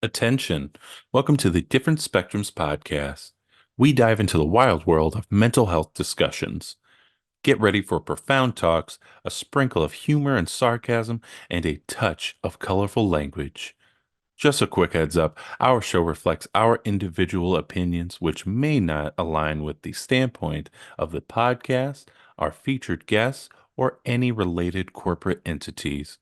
Attention. Welcome to the Different Spectrums podcast. We dive into the wild world of mental health discussions. Get ready for profound talks, a sprinkle of humor and sarcasm, and a touch of colorful language. Just a quick heads up, our show reflects our individual opinions, which may not align with the standpoint of the podcast, our featured guests, or any related corporate entities.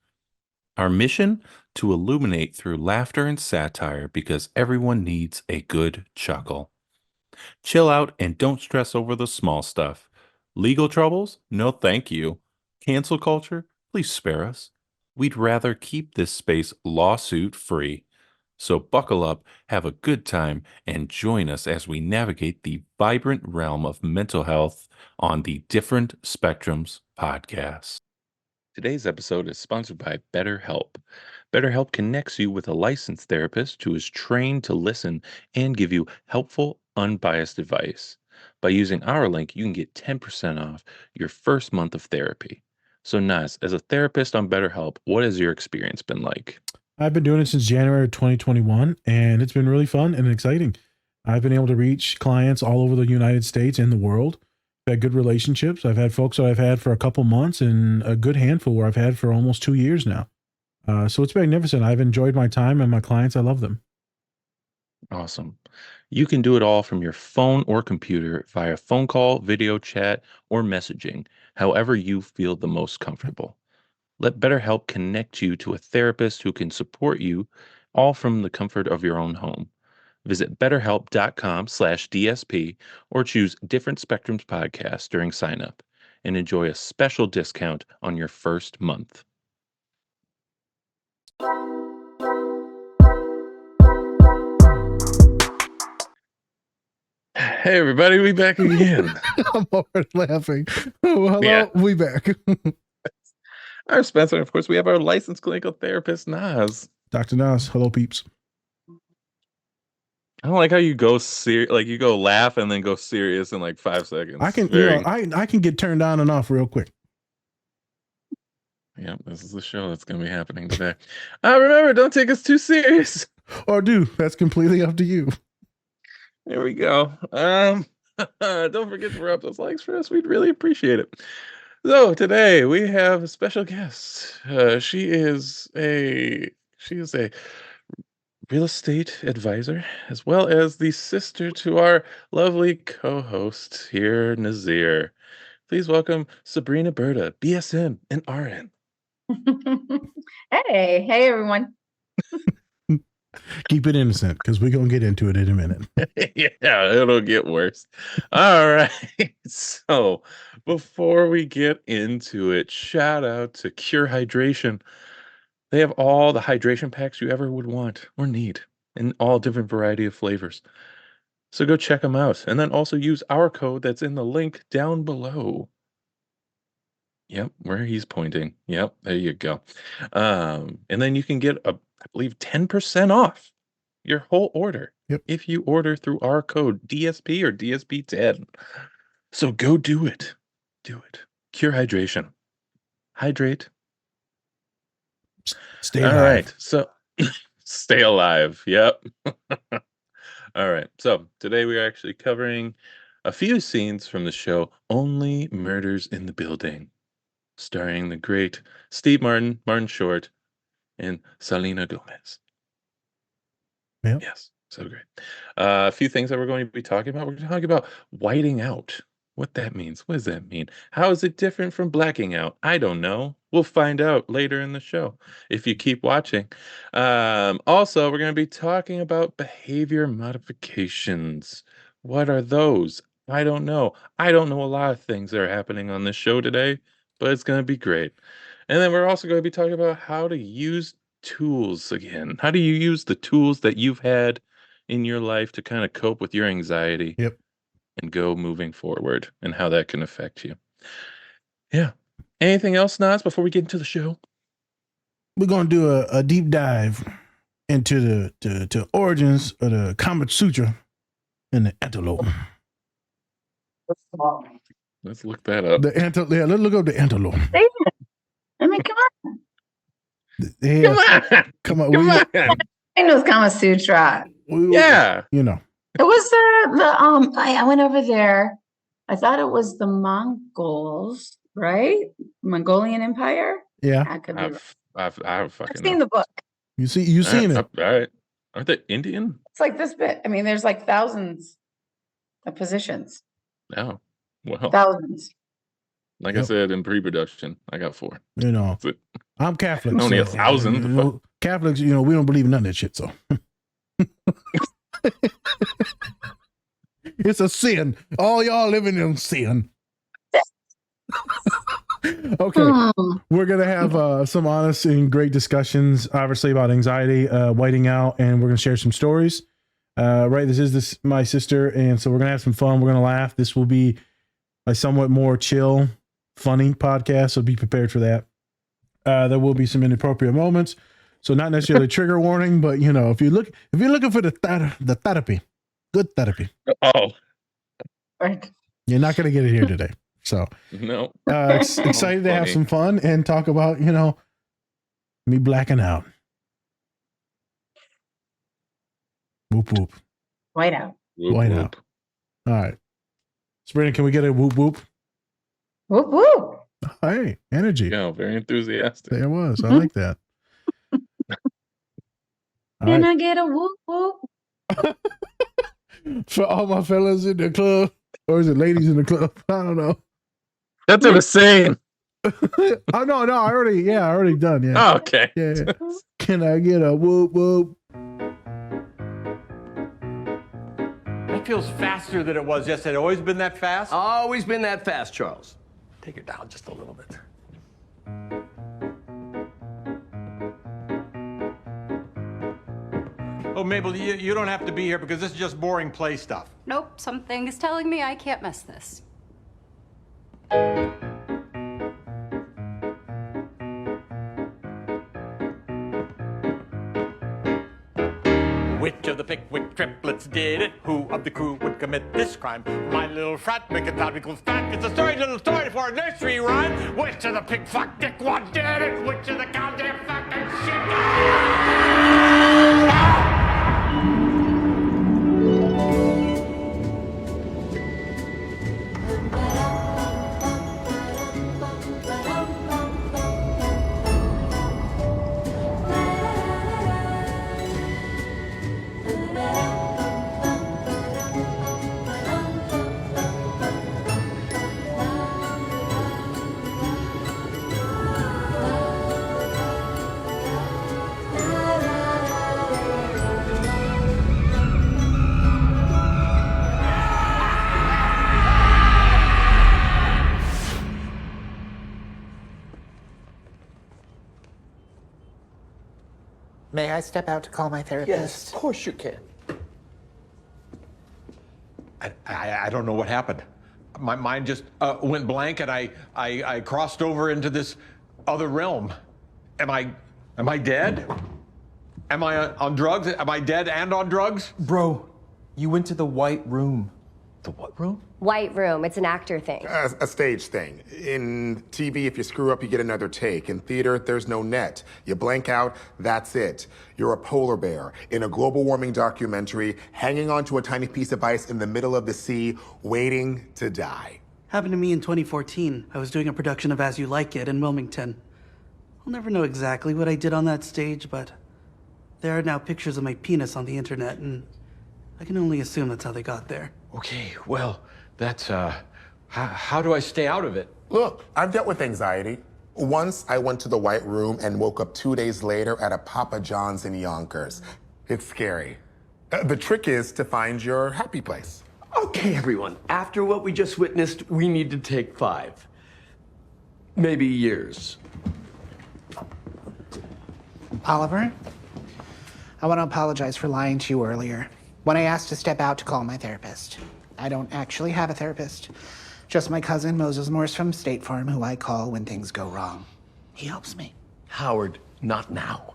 Our mission? To illuminate through laughter and satire because everyone needs a good chuckle. Chill out and don't stress over the small stuff. Legal troubles? No, thank you. Cancel culture? Please spare us. We'd rather keep this space lawsuit free. So buckle up, have a good time, and join us as we navigate the vibrant realm of mental health on the Different Spectrums podcast. Today's episode is sponsored by BetterHelp. BetterHelp connects you with a licensed therapist who is trained to listen and give you helpful, unbiased advice. By using our link, you can get 10% off your first month of therapy. So, Naz, as a therapist on BetterHelp, what has your experience been like? I've been doing it since January of 2021, and it's been really fun and exciting. I've been able to reach clients all over the United States and the world. I've had good relationships. I've had folks that I've had for a couple months and a good handful where I've had for almost 2 years now. So it's magnificent. I've enjoyed my time and my clients. I love them. Awesome. You can do it all from your phone or computer via phone call, video chat, or messaging, however you feel the most comfortable. Let BetterHelp connect you to a therapist who can support you all from the comfort of your own home. Visit betterhelp.com/DSP or choose Different Spectrums podcast during sign up and enjoy a special discount on your first month. Hey everybody, we back again. I'm already laughing. Oh, hello, Yeah. we back. I'm Spencer, and of course we have our licensed clinical therapist, Naz. Dr. Nas, hello, peeps. I don't like how you go you go laugh and then go serious in like 5 seconds. I can, I can get turned on and off real quick. Yeah, this is the show that's going to be happening today. Remember, don't take us too serious. Or do. That's completely up to you. There we go. Don't forget to rub those likes for us. We'd really appreciate it. So today we have a special guest. She is a real estate advisor, as well as the sister to our lovely co-host here, Nazir. Please welcome Sabrina Burda, BSM and RN. Hey everyone. Keep it innocent because we're going to get into it in a minute. Yeah, it'll get worse. All right. So before we get into it, shout out to Cure Hydration. They have all the hydration packs you ever would want or need in all different variety of flavors. So go check them out. And then also use our code that's in the link down below. Yep, where he's pointing. Yep, there you go. And then you can get I believe 10% off your whole order. Yep. If you order through our code DSP or DSP10. So go do it. Do it. Cure Hydration. Hydrate. Stay alive. All right. So stay alive. Yep. All right. So today we are actually covering a few scenes from the show Only Murders in the Building, starring the great Steve Martin, Martin Short, and Selena Gomez. Yep. Yes, so great. A few things that we're going to be talking about. We're going to talk about whiting out. What that means. What does that mean? How is it different from blacking out? I don't know. We'll find out later in the show if you keep watching. Also, we're going to be talking about behavior modifications. What are those? I don't know. I don't know a lot of things that are happening on this show today, but it's going to be great. And then we're also going to be talking about how to use tools again. How do you use the tools that you've had in your life to kind of cope with your anxiety? Yep. And go moving forward and how that can affect you. Yeah. Anything else, Nas, before we get into the show? We're going to do a deep dive into the origins of the Kama Sutra and the antelope. Let's look that up. Let's look up the antelope. I mean, come on. Yeah, come on. It was Kama Sutra. Yeah. You know. It was I went over there. I thought it was the Mongols, right? Mongolian Empire. Yeah. I could be wrong. I don't fucking I've seen the book. You seen it. All right. Aren't they Indian? It's like this bit. I mean, there's like thousands of positions. No. Well, Thousands. like I said in pre-production, I got 4. You know, I'm Catholic. Only so, 1,000. Catholics, we don't believe in none of that shit. So it's a sin. All y'all living in sin. Okay, we're gonna have some honest and great discussions, obviously about anxiety, whiting out, and we're gonna share some stories. Right, this is my sister, and so we're gonna have some fun. We're gonna laugh. This will be a somewhat more chill, funny podcast, so be prepared for that. There will be some inappropriate moments, so not necessarily trigger warning, but if you're looking for the therapy, good therapy, you're not gonna get it here today. So no, excited to have some fun and talk about me blacking out. Whoop whoop. White out. White out. All right, Sabrina, can we get a whoop whoop? Whoop whoop. Hey, energy. Yeah, very enthusiastic. There it was. I like that. Can I get a whoop whoop? For all my fellas in the club, or is it ladies in the club? I don't know. That's what I'm saying. Oh no, I already done. Yeah. Oh, okay. Yeah. Can I get a whoop whoop? It feels faster than it was yesterday. Always been that fast? Always been that fast, Charles. Take it down just a little bit. Oh, Mabel, you don't have to be here because this is just boring play stuff. Nope, something is telling me I can't miss this. Which of the Pickwick triplets did it? Who of the crew would commit this crime? My little frat, make it loud equals fat. It's a little story for a nursery rhyme. Which of the pig fuck dick one did it? Which of the goddamn fucking shit? May I step out to call my therapist? Yes, of course you can. I don't know what happened. My mind just went blank, and I crossed over into this other realm. Am I dead? Am I on drugs? Am I dead and on drugs? Bro, you went to the White Room. The what room? White Room. It's an actor thing. A stage thing. In TV, if you screw up, you get another take. In theater, there's no net. You blank out, that's it. You're a polar bear in a global warming documentary, hanging onto a tiny piece of ice in the middle of the sea, waiting to die. Happened to me in 2014. I was doing a production of As You Like It in Wilmington. I'll never know exactly what I did on that stage, but there are now pictures of my penis on the internet, and I can only assume that's how they got there. Okay, well, that's, how do I stay out of it? Look, I've dealt with anxiety. Once I went to the White Room and woke up 2 days later at a Papa John's in Yonkers. It's scary. The trick is to find your happy place. Okay, everyone. After what we just witnessed, we need to take 5. Maybe years. Oliver, I want to apologize for lying to you earlier when I asked to step out to call my therapist. I don't actually have a therapist, just my cousin Moses Morse from State Farm, who I call when things go wrong. He helps me. Howard, not now.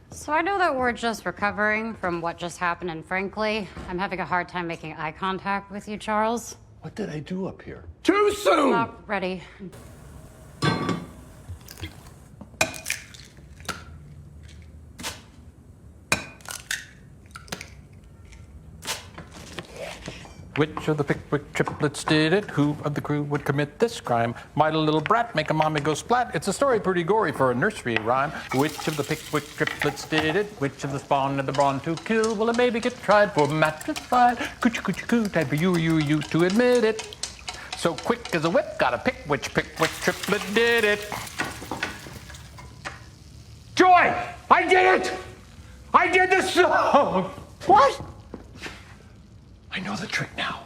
So I know that we're just recovering from what just happened, and frankly, I'm having a hard time making eye contact with you, Charles. What did I do up here? Too soon! Not ready. Which of the Pickwick triplets did it? Who of the crew would commit this crime? Might a little brat make a mommy go splat? It's a story pretty gory for a nursery rhyme. Which of the Pickwick triplets did it? Which of the spawn and the brawn to kill? Will a baby get tried for matricide? Coochie, time for you to admit it. So quick as a whip, gotta pick which Pickwick triplet did it. Joy! I did it! I did the song! What? I know the trick now.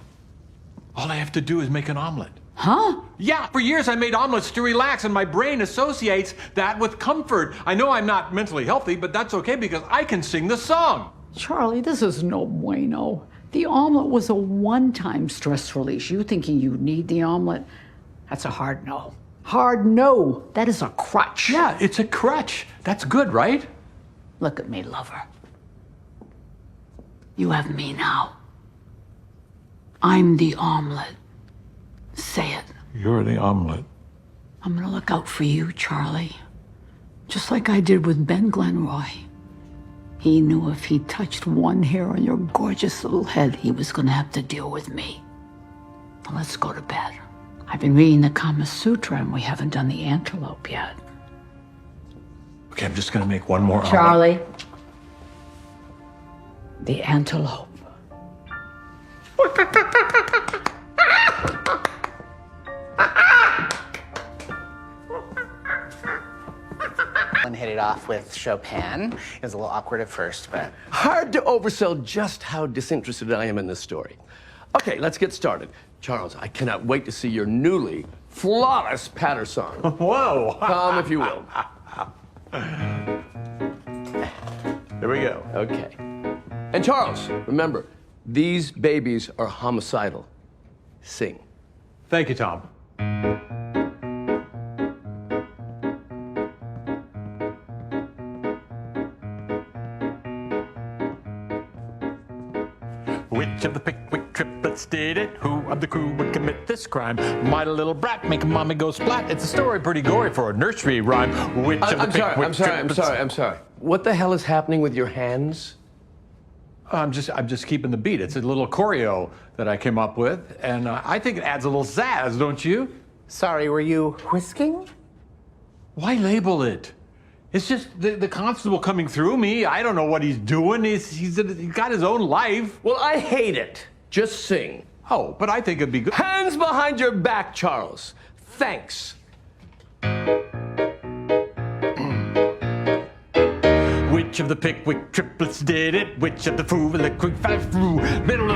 All I have to do is make an omelet. Huh? Yeah, for years I made omelets to relax, and my brain associates that with comfort. I know I'm not mentally healthy, but that's okay because I can sing the song. Charlie, this is no bueno. The omelet was a one-time stress release. You thinking you need the omelet? That's a hard no. Hard no. That is a crutch. Yeah, it's a crutch. That's good, right? Look at me, lover. You have me now. I'm the omelet. Say it. You're the omelet. I'm gonna look out for you, Charlie. Just like I did with Ben Glenroy. He knew if he touched one hair on your gorgeous little head, he was gonna have to deal with me. Now let's go to bed. I've been reading the Kama Sutra and we haven't done the antelope yet. Okay, I'm just gonna make one more omelet. Charlie. The antelope. And hit it off with Chopin. It was a little awkward at first, but... Hard to oversell just how disinterested I am in this story. Okay, let's get started. Charles, I cannot wait to see your newly flawless patter song. Whoa! Come, if you will. There we go. Okay. And Charles, remember, these babies are homicidal. Sing. Thank you, Tom. Which of the Pickwick triplets did it? Who of the crew would commit this crime? Might a little brat make a mommy go splat? It's a story pretty gory for a nursery rhyme. Which of the Pickwick triplets... I'm sorry. What the hell is happening with your hands? I'm just keeping the beat. It's a little choreo that I came up with, and I think it adds a little zazz, don't you? Sorry, were you whisking? Why label it? It's just the constable coming through me. I don't know what he's doing. He's got his own life. Well, I hate it. Just sing. Oh, but I think it'd be good. Hands behind your back, Charles. Thanks. Which of the Pickwick triplets did it? Which of the fool the quick five flew? Little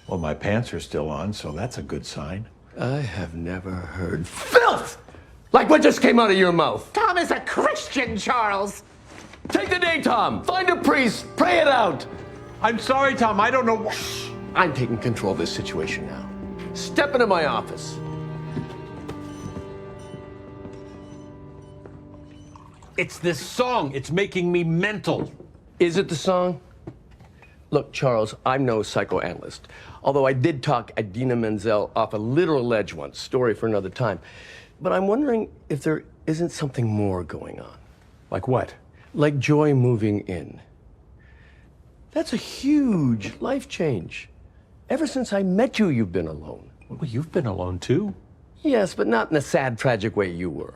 Well, my pants are still on, so that's a good sign. I have never heard filth like what just came out of your mouth. Tom is a Christian, Charles. Take the day, Tom. Find a priest. Pray it out. I'm sorry, Tom. I don't know. I'm taking control of this situation now. Step into my office. It's this song. It's making me mental. Is it the song? Look, Charles, I'm no psychoanalyst, although I did talk Idina Menzel off a literal ledge once, story for another time. But I'm wondering if there isn't something more going on. Like what? Like Joy moving in. That's a huge life change. Ever since I met you, you've been alone. Well, you've been alone too. Yes, but not in the sad, tragic way you were.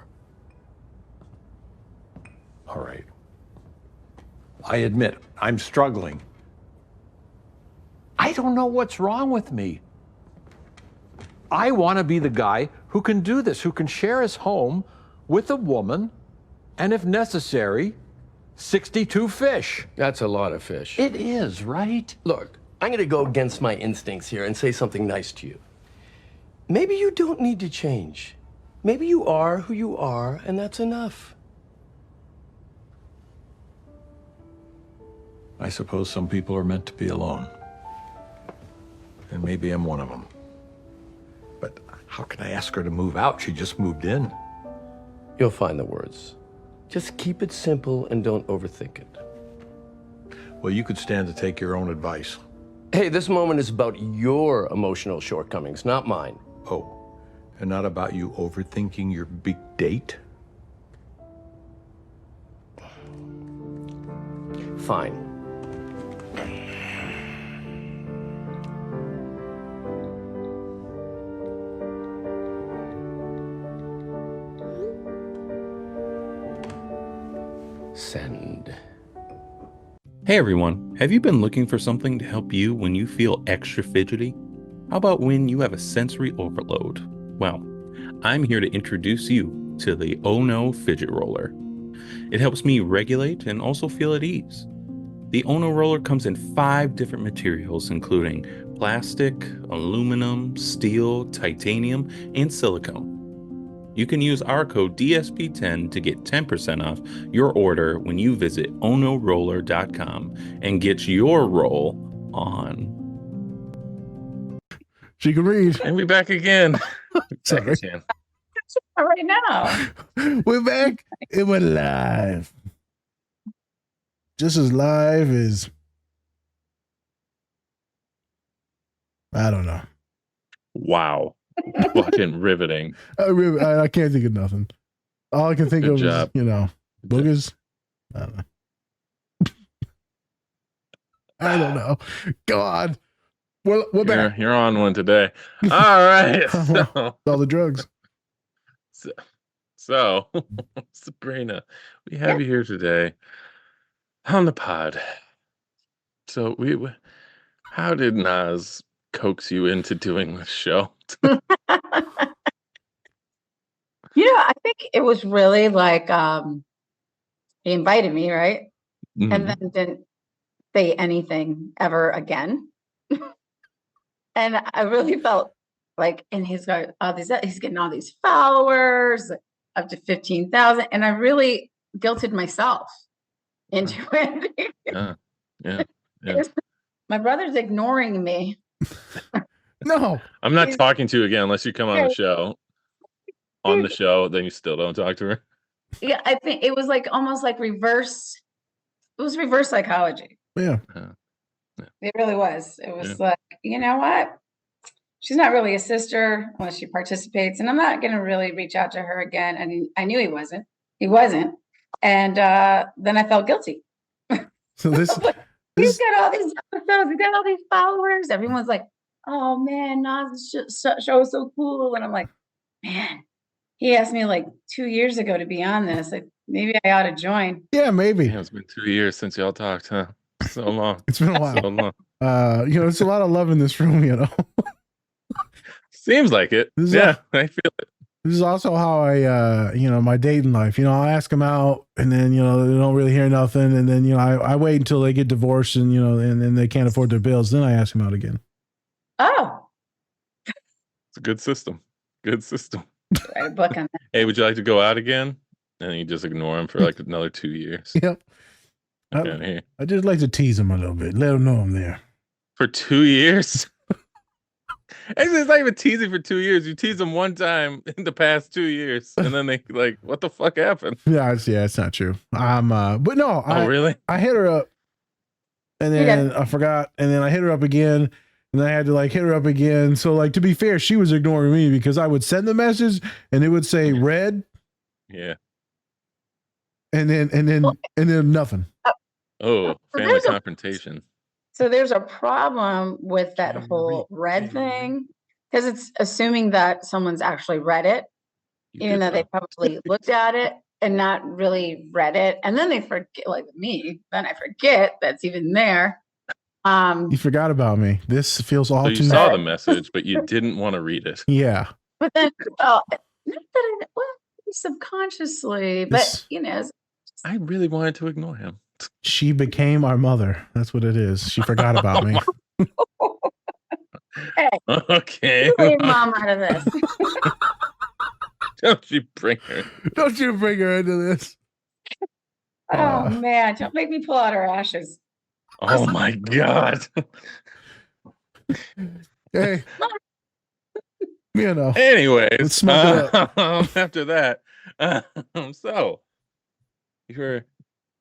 All right. I admit, I'm struggling. I don't know what's wrong with me. I want to be the guy who can do this, who can share his home with a woman, and if necessary, 62 fish. That's a lot of fish. It is, right? Look, I'm going to go against my instincts here and say something nice to you. Maybe you don't need to change. Maybe you are who you are, and that's enough. I suppose some people are meant to be alone. And maybe I'm one of them. But how can I ask her to move out? She just moved in. You'll find the words. Just keep it simple and don't overthink it. Well, you could stand to take your own advice. Hey, this moment is about your emotional shortcomings, not mine. Oh, and not about you overthinking your big date? Fine. Send. Hey everyone, have you been looking for something to help you when you feel extra fidgety? How about when you have a sensory overload? Well, I'm here to introduce you to the Oh No Fidget Roller. It helps me regulate and also feel at ease. The Oh No Roller comes in 5 different materials, including plastic, aluminum, steel, titanium, and silicone. You can use our code DSP10 to get 10% off your order when you visit onoroller.com and get your roll on. She can read. And we're back again. Sorry. Right now. We're back and we're live. Just as live as, I don't know. Wow. Fucking riveting. I can't think of nothing. All I can think Good of job. is, boogers. I don't know. I don't know. God. We're back. You're on one today. All right. So, all the drugs. So Sabrina, we have you here today on the pod. So how did Nas coax you into doing this show? I think it was really like he invited me, right? Mhm. And then didn't say anything ever again. And I really felt like, and he's got he's getting all these followers, up to 15,000, and I really guilted myself into it. Yeah. My brother's ignoring me. No, I'm not talking to you again unless you come on the show. On the show, then you still don't talk to her. Yeah, I think it was like almost like reverse. It was reverse psychology. Yeah. It really was. It was like, you know what? She's not really a sister unless she participates, and I'm not going to really reach out to her again. And I knew he wasn't. He wasn't. And then I felt guilty. So this, He's got all these episodes. He's got all these followers. Everyone's like, "Oh man, Nas' show is so cool," and I'm like, "Man." He asked me like 2 years ago to be on this. Like, maybe I ought to join. Yeah, maybe. It's been 2 years since y'all talked, huh? So long. It's been a while. So long. It's a lot of love in this room, Seems like it. I feel it. This is also how I, my dating life. I'll ask them out, and then they don't really hear nothing, and then I wait until they get divorced, and and they can't afford their bills. Then I ask them out again. Oh, it's a good system. Good system. Write a book on that. Hey, would you like to go out again? And you just ignore him for like another 2 years. Yep. I just like to tease them a little bit, let them know I'm there. For 2 years? Actually, it's not even teasing for 2 years. You tease them one time in the past 2 years, and then they like, what the fuck happened? Yeah, it's not true. But no, really? I hit her up, and then I forgot, and then I hit her up again, and I had to hit her up again. So to be fair, she was ignoring me because I would send the message, and it would say read. Yeah. And then nothing. Family confrontation. So there's a problem with that whole read thing because it's assuming that someone's actually read it, even though they probably looked at it and not really read it. And then they forget, like me, then I forget that's even there. You forgot about me. This feels all So you too saw the message, but you didn't want to read it. Yeah. But then, not that subconsciously, but I really wanted to ignore him. She became our mother. That's what it is. She forgot about me. Hey, Okay. Leave mom out of this. Don't you bring her. Don't you bring her into this. Oh man, don't make me pull out her ashes. Oh my God. Hey. You know. Anyways, let's smoke it up. After that, so you're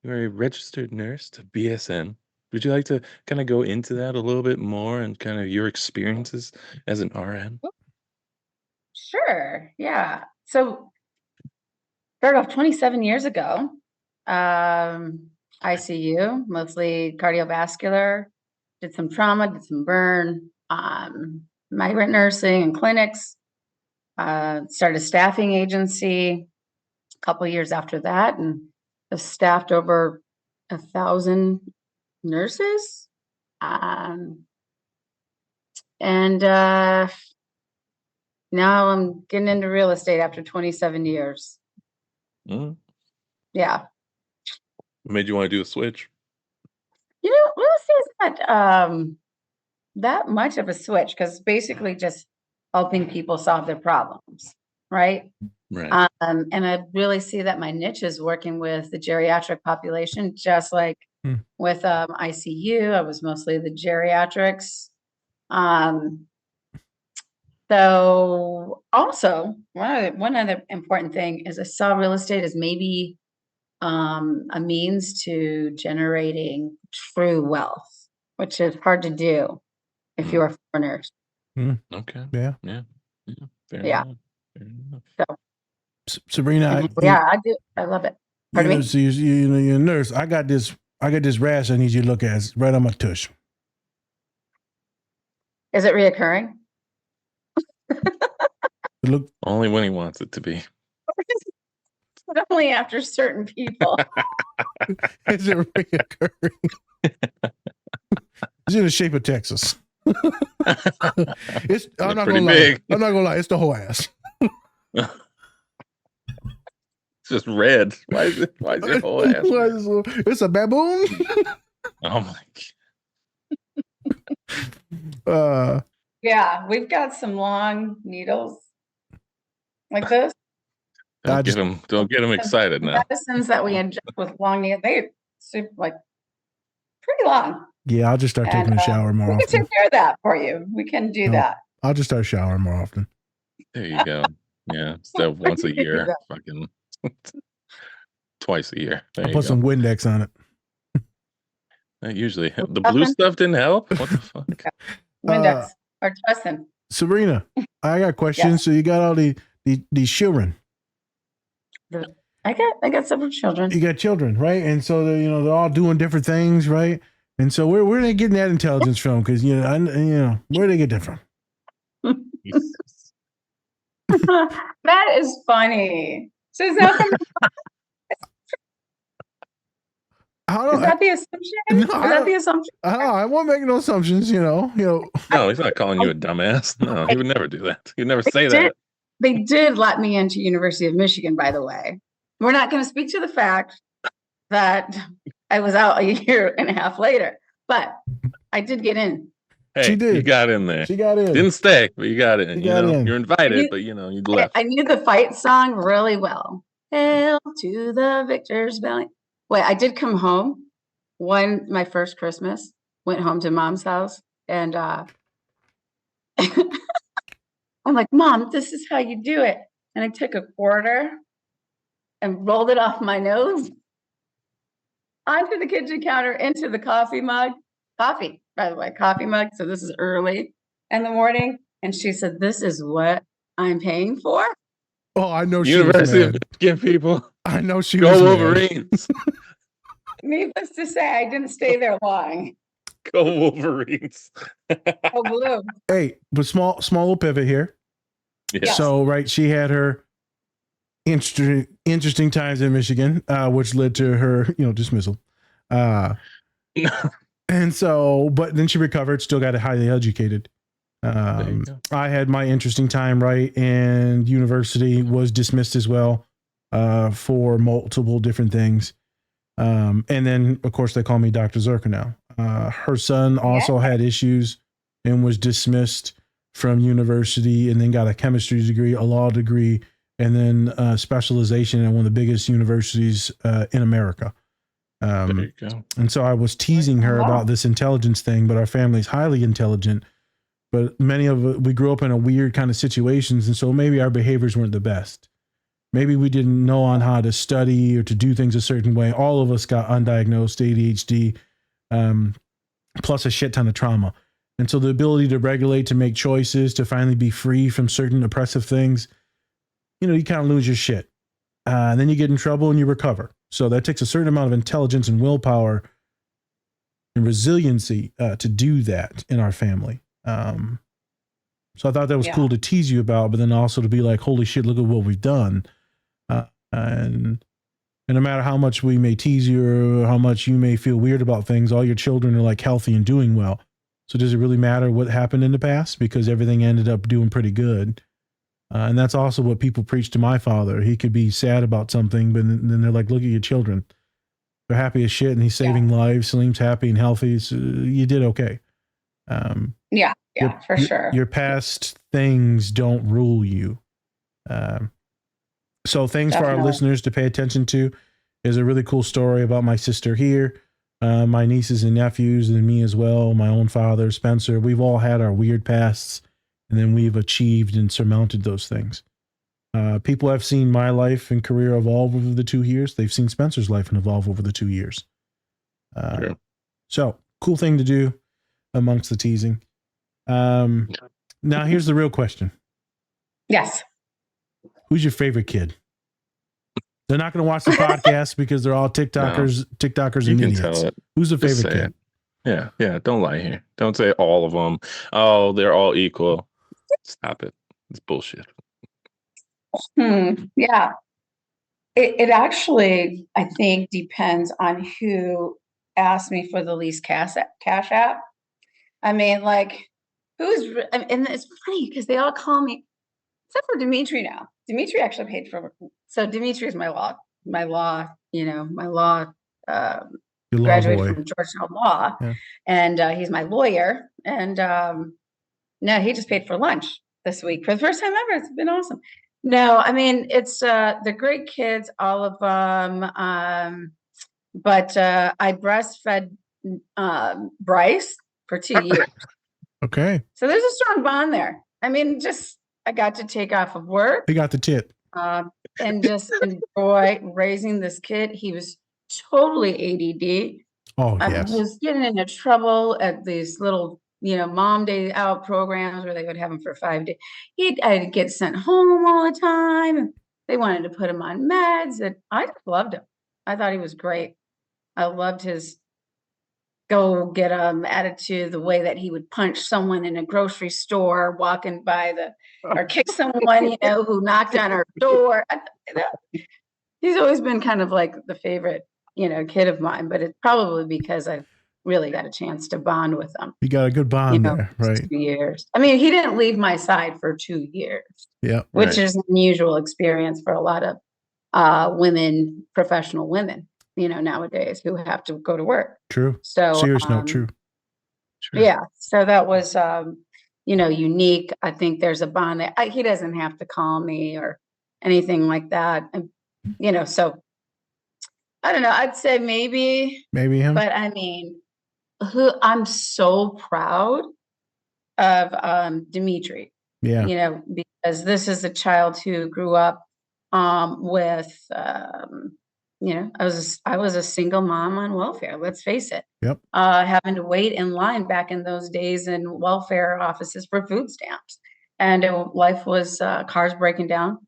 a registered nurse to BSN. Would you like to kind of go into that a little bit more and kind of your experiences as an RN? Sure. Yeah. So started off 27 years ago. ICU, mostly cardiovascular, did some trauma, did some burn, migrant nursing and clinics, started a staffing agency a couple years after that, and have staffed over 1,000 nurses. And now I'm getting into real estate after 27 years. Mm. Yeah. What made you want to do a switch? You know, real estate is not that much of a switch, because basically just helping people solve their problems, right? Right. And I really see that my niche is working with the geriatric population, just like with ICU. I was mostly the geriatrics. So also one other important thing is I saw real estate as maybe a means to generating true wealth, which is hard to do if you're a foreigner. Okay. Yeah. Yeah. Fair Yeah. enough. Fair enough. So Sabrina, yeah, I do. I love it. Pardon me? So you know, you're a nurse. I got this rash I need you to look at. It's right on my tush. Is it reoccurring? Look, only when he wants it to be. But only after certain people. Is it reoccurring? It's in the shape of Texas. It's I'm not pretty gonna big. lie. I'm not gonna lie. It's the whole ass. It's just red. Why is your whole ass red? It's a baboon. Oh my. Yeah, we've got some long needles like this. Don't get them excited now. Medicines that we inject with long needles, they're super, like pretty long. Yeah, I'll just start taking a shower more we can often. take care of that for you. We can do that. I'll just start showering more often. There you go. Yeah, instead of once a year, fucking twice a year. There I'll you put go. some Windex on it. Usually the blue stuff didn't help. What the fuck? Windex or Tussin. Sabrina, I got questions. Yes. So you got all these children. I got several children. You got children, right? And so they're all doing different things, right? And so where are they getting that intelligence from? Because where do they get that from? That is funny. So is that the assumption? Is that the assumption? I won't make no assumptions. No, he's not calling you a dumbass. No, he would never do that. He'd never say that. They did let me into University of Michigan, by the way. We're not going to speak to the fact that I was out a year and a half later, but I did get in. Hey, she did. You got in there. She got in. Didn't stay, but you got in. in. You're invited, but you left. I knew the fight song really well. Hail to the victor's belly. Wait, I did come home my first Christmas, went home to mom's house, and I'm like, Mom, this is how you do it. And I took a quarter and rolled it off my nose onto the kitchen counter, into the coffee mug. Coffee, by the way, coffee mug. So this is early in the morning. And she said, this is what I'm paying for. Oh, I know. University of Michigan people. I know she Go was Wolverines. Needless to say, I didn't stay there long. Go Wolverines. Oh, blue. Hey, but small little pivot here. Yeah. So, right, she had her interesting times in Michigan, which led to her, dismissal. And so, but then she recovered, still got highly educated. I had my interesting time, right, and university was dismissed as well for multiple different things. And then, of course, they call me Dr. Zerka now. Her son also had issues and was dismissed from university and then got a chemistry degree, a law degree, and then specialization at one of the biggest universities in America. There you go. And so I was teasing her about this intelligence thing, but our family's highly intelligent. But we grew up in a weird kind of situations, and so maybe our behaviors weren't the best. Maybe we didn't know on how to study or to do things a certain way. All of us got undiagnosed ADHD, plus a shit ton of trauma. And so the ability to regulate, to make choices, to finally be free from certain oppressive things, you kind of lose your shit. And then you get in trouble and you recover. So that takes a certain amount of intelligence and willpower and resiliency to do that in our family. So I thought that was cool to tease you about, but then also to be like, holy shit, look at what we've done. And no matter how much we may tease you or how much you may feel weird about things, all your children are like healthy and doing well. So does it really matter what happened in the past? Because everything ended up doing pretty good. And that's also what people preach to my father. He could be sad about something, but then they're like, look at your children. They're happy as shit and he's saving lives. Salim's happy and healthy. So you did okay. For sure. Your past things don't rule you. So things for our listeners to pay attention to is a really cool story about my sister here, my nieces and nephews, and me as well, my own father, Spencer. We've all had our weird pasts, and then we've achieved and surmounted those things. People have seen my life and career evolve over the 2 years. They've seen Spencer's life and evolve over the 2 years. So cool thing to do amongst the teasing. Now here's the real question. Yes. Who's your favorite kid? They're not going to watch the podcast because they're all TikTokers and idiots. Tell it. Who's the favorite kid? Yeah. Don't lie here. Don't say all of them. Oh, they're all equal. Stop it. It's bullshit. Yeah. It actually, I think, depends on who asked me for the least cash app. I mean, like, and it's funny because they all call me, except for Dimitri now. Dimitri actually paid for, so Dimitri is my law, graduated from Georgetown Law, and he's my lawyer. And no, he just paid for lunch this week for the first time ever. It's been awesome. No, I mean, it's they're great kids, all of them. But I breastfed Bryce for 2 years. Okay. So there's a strong bond there. I mean, I got to take off of work. He got the tit. And just enjoy raising this kid. He was totally ADD. Oh, I yes. was getting into trouble at these little, mom day out programs where they would have him for 5 days. I'd get sent home all the time. They wanted to put him on meds, and I just loved him. I thought he was great. I loved his go get attitude, the way that he would punch someone in a grocery store walking by or kick someone, who knocked on our door. He's always been kind of like the favorite, kid of mine, but it's probably because I've really got a chance to bond with him. You got a good bond there, right? 2 years. I mean, he didn't leave my side for 2 years. Yeah. Which is an unusual experience for a lot of women, professional women, nowadays who have to go to work. True. So serious note, true. Yeah. So that was unique. I think there's a bond that he doesn't have to call me or anything like that. And, so I don't know. I'd say maybe him. But I mean, I'm so proud of Dimitri. Yeah. Because this is a child who grew up with I was a single mom on welfare. Let's face it. Yep. Having to wait in line back in those days in welfare offices for food stamps, and life was cars breaking down,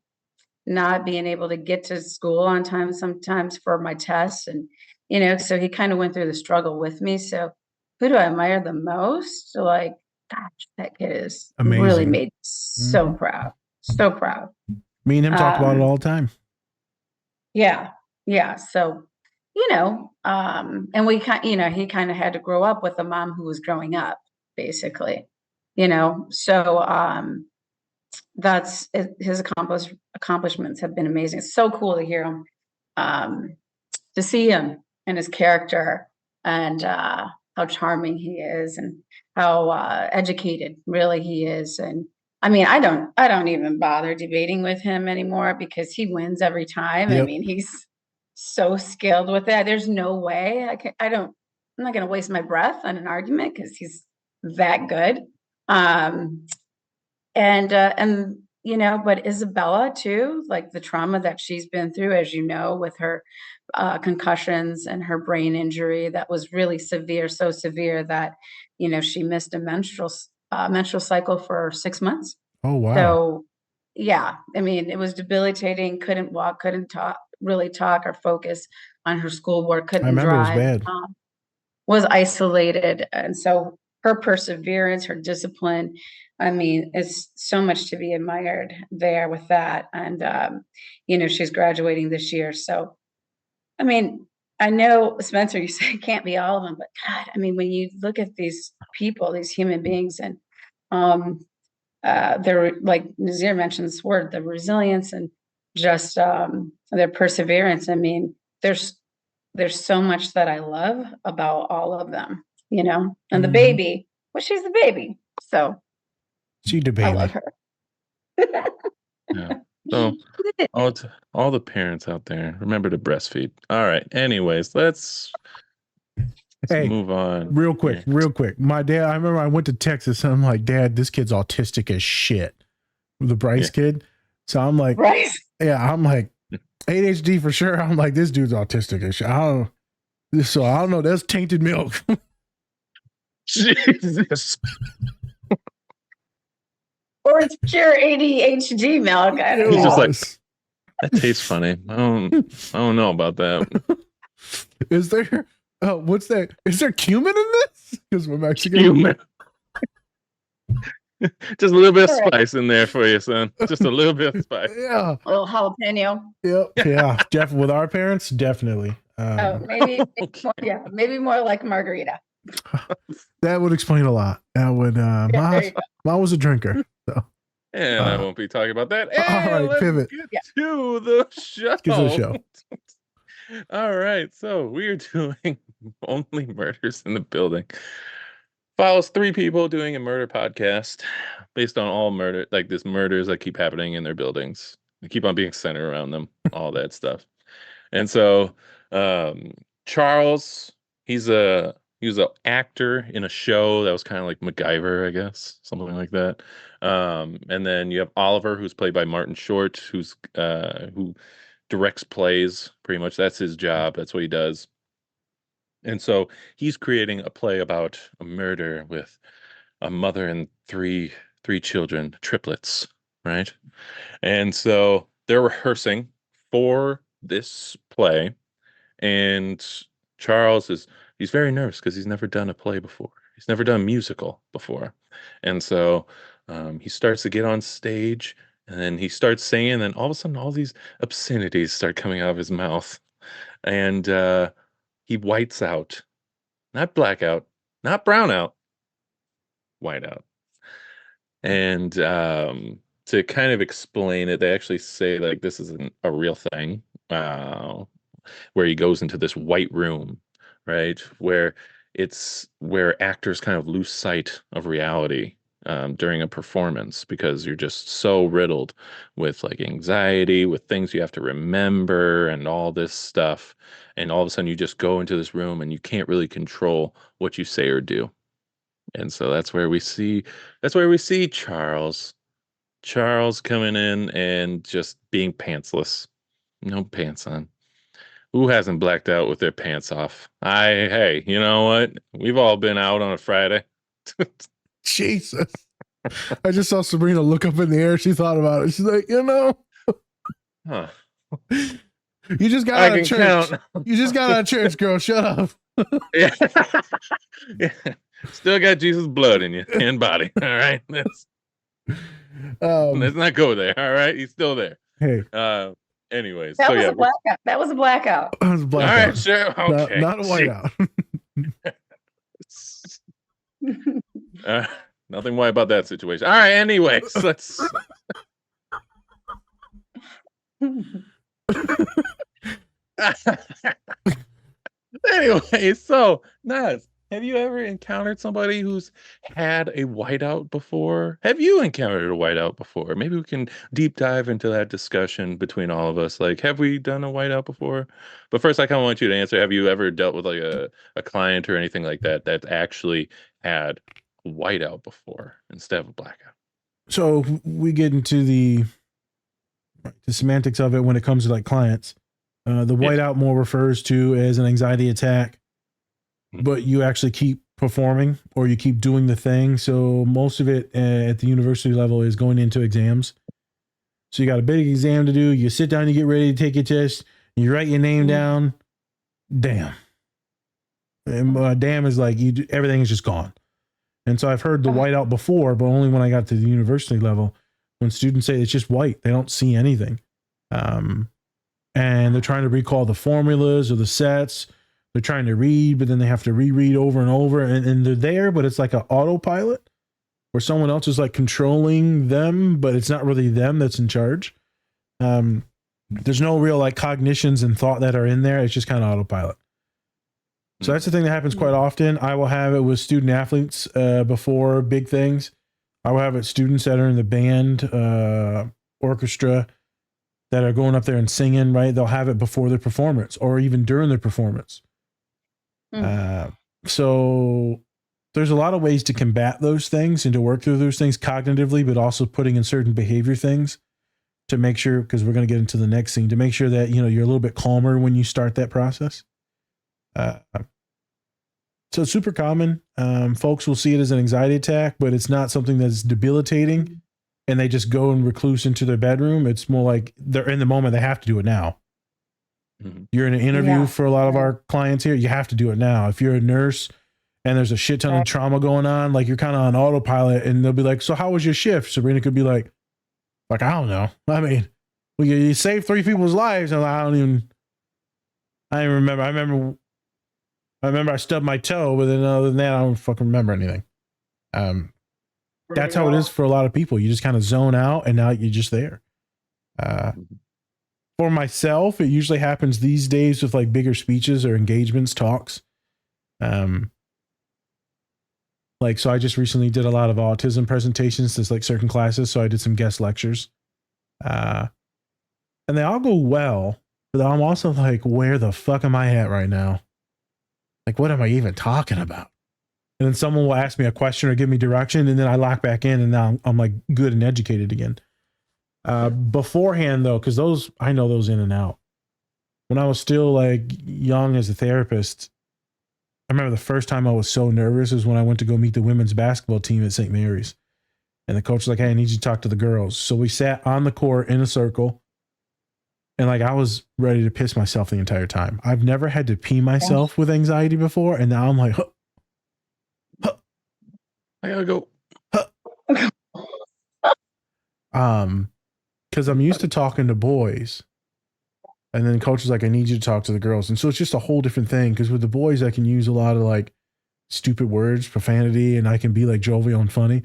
not being able to get to school on time sometimes for my tests, and so he kind of went through the struggle with me. So who do I admire the most? Gosh, that kid is amazing. Really made me so proud, so proud. Me and him talk about it all the time. Yeah. Yeah. So, and we he kind of had to grow up with a mom who was growing up, basically, so that's his accomplishments have been amazing. It's so cool to hear him, to see him and his character. And how charming he is and how educated really he is. And I mean, I don't even bother debating with him anymore because he wins every time. I Yep. mean, he's so skilled with that. There's no way I'm not going to waste my breath on an argument because he's that good. And but Isabella too, like the trauma that she's been through, as you know, with her concussions and her brain injury that was really severe, so severe that she missed a menstrual cycle for 6 months. Oh, wow. So yeah, I mean, it was debilitating. Couldn't walk, couldn't really talk or focus on her schoolwork. I Couldn't remember it was drive. bad. Was isolated, and so her perseverance, her discipline, I mean, it's so much to be admired there with that. And she's graduating this year. So I mean, I know, Spencer, you say it can't be all of them, but God, I mean, when you look at these people, these human beings, and they're like Nazir mentioned this word, the resilience and just their perseverance. I mean, there's so much that I love about all of them, and the baby, well, she's the baby. So She the I baby. love her. Yeah. So all the parents out there, remember to breastfeed. All right. Anyways, let's Hey, move on. real quick. My dad, I remember I went to Texas and I'm like, Dad, this kid's autistic as shit. The Bryce kid. So I'm like, Bryce. Yeah, I'm like, ADHD for sure. I'm like, this dude's autistic and shit. I don't know. That's tainted milk. Jesus. Or it's pure ADHD milk. I don't He's know. just like, that tastes funny. I don't know about that. Is there what's that? Is there cumin in this? Because we're Mexican. Cumin. Just a little bit of All right. spice in there for you, son. Just a little bit of spice. Yeah. A little jalapeno. Yep. Yeah. Definitely with our parents, definitely. Maybe more like margarita. That would explain a lot. That would mom was a drinker. So And I won't be talking about that. all And right, let's pivot. get to the show. Get to the show. All right, so we're doing Only Murders in the Building. Follows 3 people doing a murder podcast based on all murder, like this murders that keep happening in their buildings. They keep on being centered around them, all that stuff. And so Charles, he was an actor in a show that was kind of like MacGyver, I guess, something like that. And then you have Oliver, who's played by Martin Short, who directs plays. Pretty much, that's his job. That's what he does. And so he's creating a play about a murder with a mother and three children, triplets, right? And so they're rehearsing for this play, and Charles he's very nervous because he's never done a play before. He's never done a musical before. And so he starts to get on stage, and then he starts singing, and then all of a sudden all these obscenities start coming out of his mouth. And he whites out. Not blackout, not brownout, whiteout. And to kind of explain it, they actually say like this isn't a real thing, where he goes into this white room, right? Where actors kind of lose sight of reality during a performance because you're just so riddled with like anxiety, with things you have to remember and all this stuff. And all of a sudden you just go into this room and you can't really control what you say or do. And so that's where we see Charles coming in and just being pantsless. No pants on. Who hasn't blacked out with their pants off? Hey, you know what? We've all been out on a Friday. Jesus. I just saw Sabrina look up in the air. She thought about it. She's like, Huh. You just got out of church. You just got out of church, girl. Shut up. Yeah. Still got Jesus' blood in you and body. All right. Let's not go there. All right. He's still there. Hey. Anyways. That was a blackout. That was a blackout. That was a blackout. All right, sure. Okay. Not a whiteout. Nothing white about that situation. All right. Anyways, let's. Anyway, so Naz, Have you ever encountered somebody who's had a whiteout before? Have you encountered a whiteout before? Maybe we can deep dive into that discussion between all of us. Like, have we done a whiteout before? But first, I kind of want you to answer. Have you ever dealt with like a client or anything like that that's actually had a whiteout before instead of a blackout? So we get into the semantics of it when it comes to like clients. The whiteout more refers to as an anxiety attack, but you actually keep performing or you keep doing the thing. So most of it at the university level is going into exams. So you got a big exam to do. You sit down, you get ready to take your test, you write your name down. Damn. And damn is like everything is just gone. And so I've heard the whiteout before, but only when I got to the university level, when students say it's just white, they don't see anything. And they're trying to recall the formulas or the sets. They're trying to read, but then they have to reread over and over. And they're there, but it's like an autopilot where someone else is like controlling them, but it's not really them that's in charge. There's no real like cognitions and thought that are in there. It's just kind of autopilot. So that's the thing that happens quite often. I will have it with student athletes before big things. I will have it students that are in the band, orchestra, that are going up there and singing, right? They'll have it before their performance or even during their performance. So there's a lot of ways to combat those things and to work through those things cognitively, but also putting in certain behavior things to make sure, because we're going to get into the next scene, to make sure that, you know, you're a little bit calmer when you start that process. So it's super common. Folks will see it as an anxiety attack, but it's not something that's debilitating and they just go and recluse into their bedroom. It's more like they're in the moment. They have to do it now. You're in an interview for a lot of our clients here. You have to do it now. If you're a nurse and there's a shit ton of trauma going on, like you're kind of on autopilot and they'll be like, so how was your shift? Sabrina could be like, I don't know. I mean, well, you saved 3 people's lives. And I don't remember. I remember I stubbed my toe, but then other than that, I don't fucking remember anything. That's how it is for a lot of people. You just kind of zone out and now you're just there. For myself, it usually happens these days with like bigger speeches or engagements, talks. Like, so I just recently did a lot of autism presentations to like certain classes. So I did some guest lectures. And they all go well, but I'm also like, where the fuck am I at right now? Like, what am I even talking about? And then someone will ask me a question or give me direction, and then I lock back in, and now I'm like good and educated again. Beforehand, though, because those, I know those in and out. When I was still like young as a therapist, I remember the first time I was so nervous is when I went to go meet the women's basketball team at St. Mary's. And the coach was like, hey, I need you to talk to the girls. So we sat on the court in a circle. And like, I was ready to piss myself the entire time. I've never had to pee myself with anxiety before. And now I'm like, I gotta go. Because I'm used to talking to boys. And then coach is like, I need you to talk to the girls. And so it's just a whole different thing. Because with the boys, I can use a lot of like stupid words, profanity, and I can be like jovial and funny.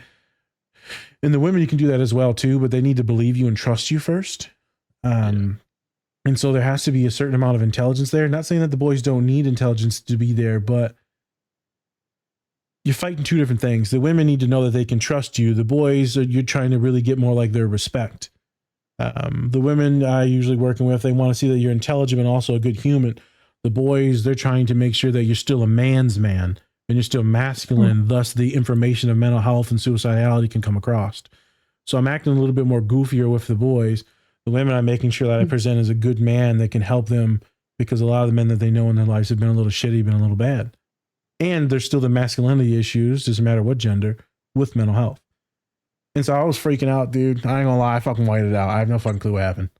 And the women, you can do that as well too, but they need to believe you and trust you first. And so there has to be a certain amount of intelligence there. Not saying that the boys don't need intelligence to be there, but you're fighting 2 different things. The women need to know that they can trust you. The boys, you're trying to really get more like their respect. The women I usually working with, they want to see that you're intelligent and also a good human. The boys, they're trying to make sure that you're still a man's man and you're still masculine. Thus, the information of mental health and suicidality can come across. So I'm acting a little bit more goofier with the boys. The women, I'm making sure that I present as a good man that can help them, because a lot of the men that they know in their lives have been a little shitty, been a little bad. And there's still the masculinity issues, doesn't matter what gender, with mental health. And so I was freaking out, dude. I ain't gonna lie, I fucking whited out. I have no fucking clue what happened.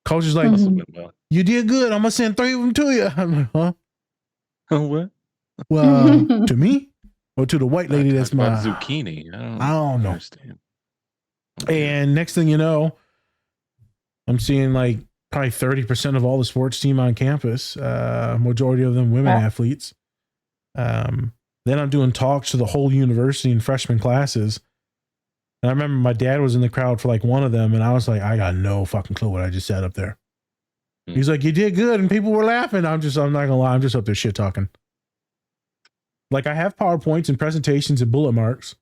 Coach is like, you did good. I'm gonna send 3 of them to you. I'm like, huh? What? Well, to me or to the white lady that's my zucchini. I don't know. Understand. And next thing you know, I'm seeing like probably 30% of all the sports team on campus, majority of them women athletes. Then I'm doing talks to the whole university in freshman classes. And I remember my dad was in the crowd for like one of them. And I was like, I got no fucking clue what I just said up there. He's like, you did good. And people were laughing. I'm not gonna lie. I'm just up there shit talking. Like I have PowerPoints and presentations and bullet marks.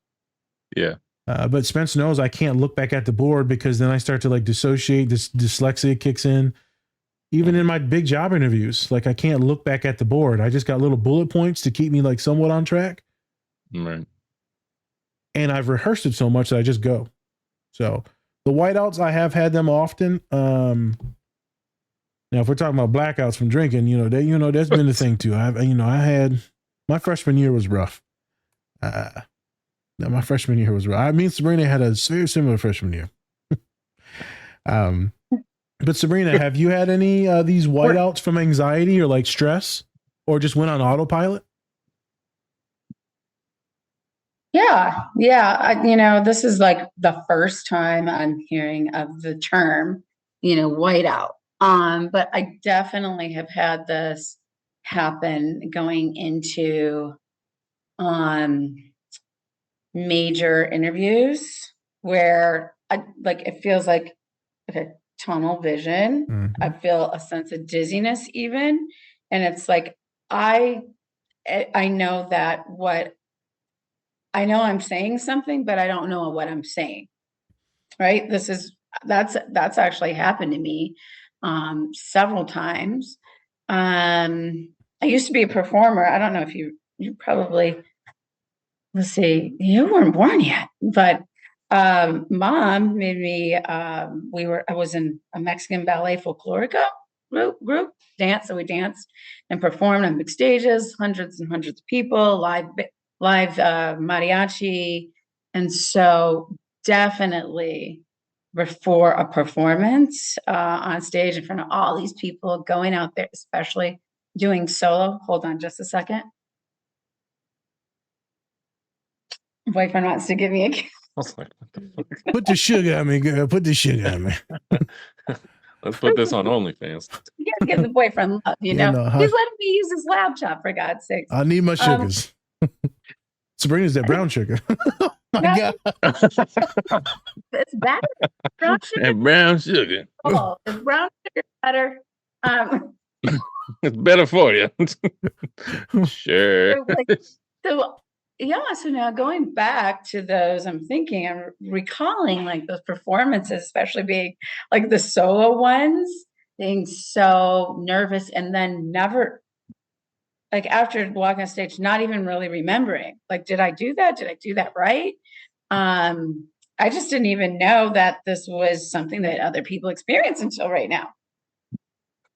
Yeah. But Spence knows I can't look back at the board because then I start to like dissociate. This dyslexia kicks in. Even in my big job interviews, like I can't look back at the board. I just got little bullet points to keep me like somewhat on track. Right. And I've rehearsed it so much that I just go. So the whiteouts, I have had them often. Now, if we're talking about blackouts from drinking, that's been the thing too. I had my freshman year was rough. My freshman year was rough. Me and Sabrina had a very similar freshman year. But Sabrina, have you had any these whiteouts from anxiety or like stress, or just went on autopilot? Yeah. This is like the first time I'm hearing of the term, whiteout. But I definitely have had this happen going into major interviews where it feels like, okay, tunnel vision. Mm-hmm. I feel a sense of dizziness even. And it's like, I know that I know I'm saying something, but I don't know what I'm saying. Right. That's actually happened to me several times. I used to be a performer. I don't know if you probably, let's see, you weren't born yet, but mom made me, I was in a Mexican ballet folklorica group dance. So we danced and performed on big stages, hundreds and hundreds of people, live mariachi. And so definitely before a performance on stage in front of all these people going out there, especially doing solo. Hold on just a second. Boyfriend wants to give me a kiss. Put the sugar on me, girl. Put the sugar on me. Let's put this on OnlyFans. You gotta give the boyfriend love, He's letting me use his laptop, for God's sakes. I need my sugars. Sabrina's that brown sugar. Oh my God. It's better. Brown sugar. And brown sugar. Oh, is brown sugar better? It's better for you. Sure. So now going back to those, I'm recalling like those performances, especially being like the solo ones, being so nervous and then never, like after walking on stage, not even really remembering, like, did I do that? Did I do that right? I just didn't even know that this was something that other people experience until right now.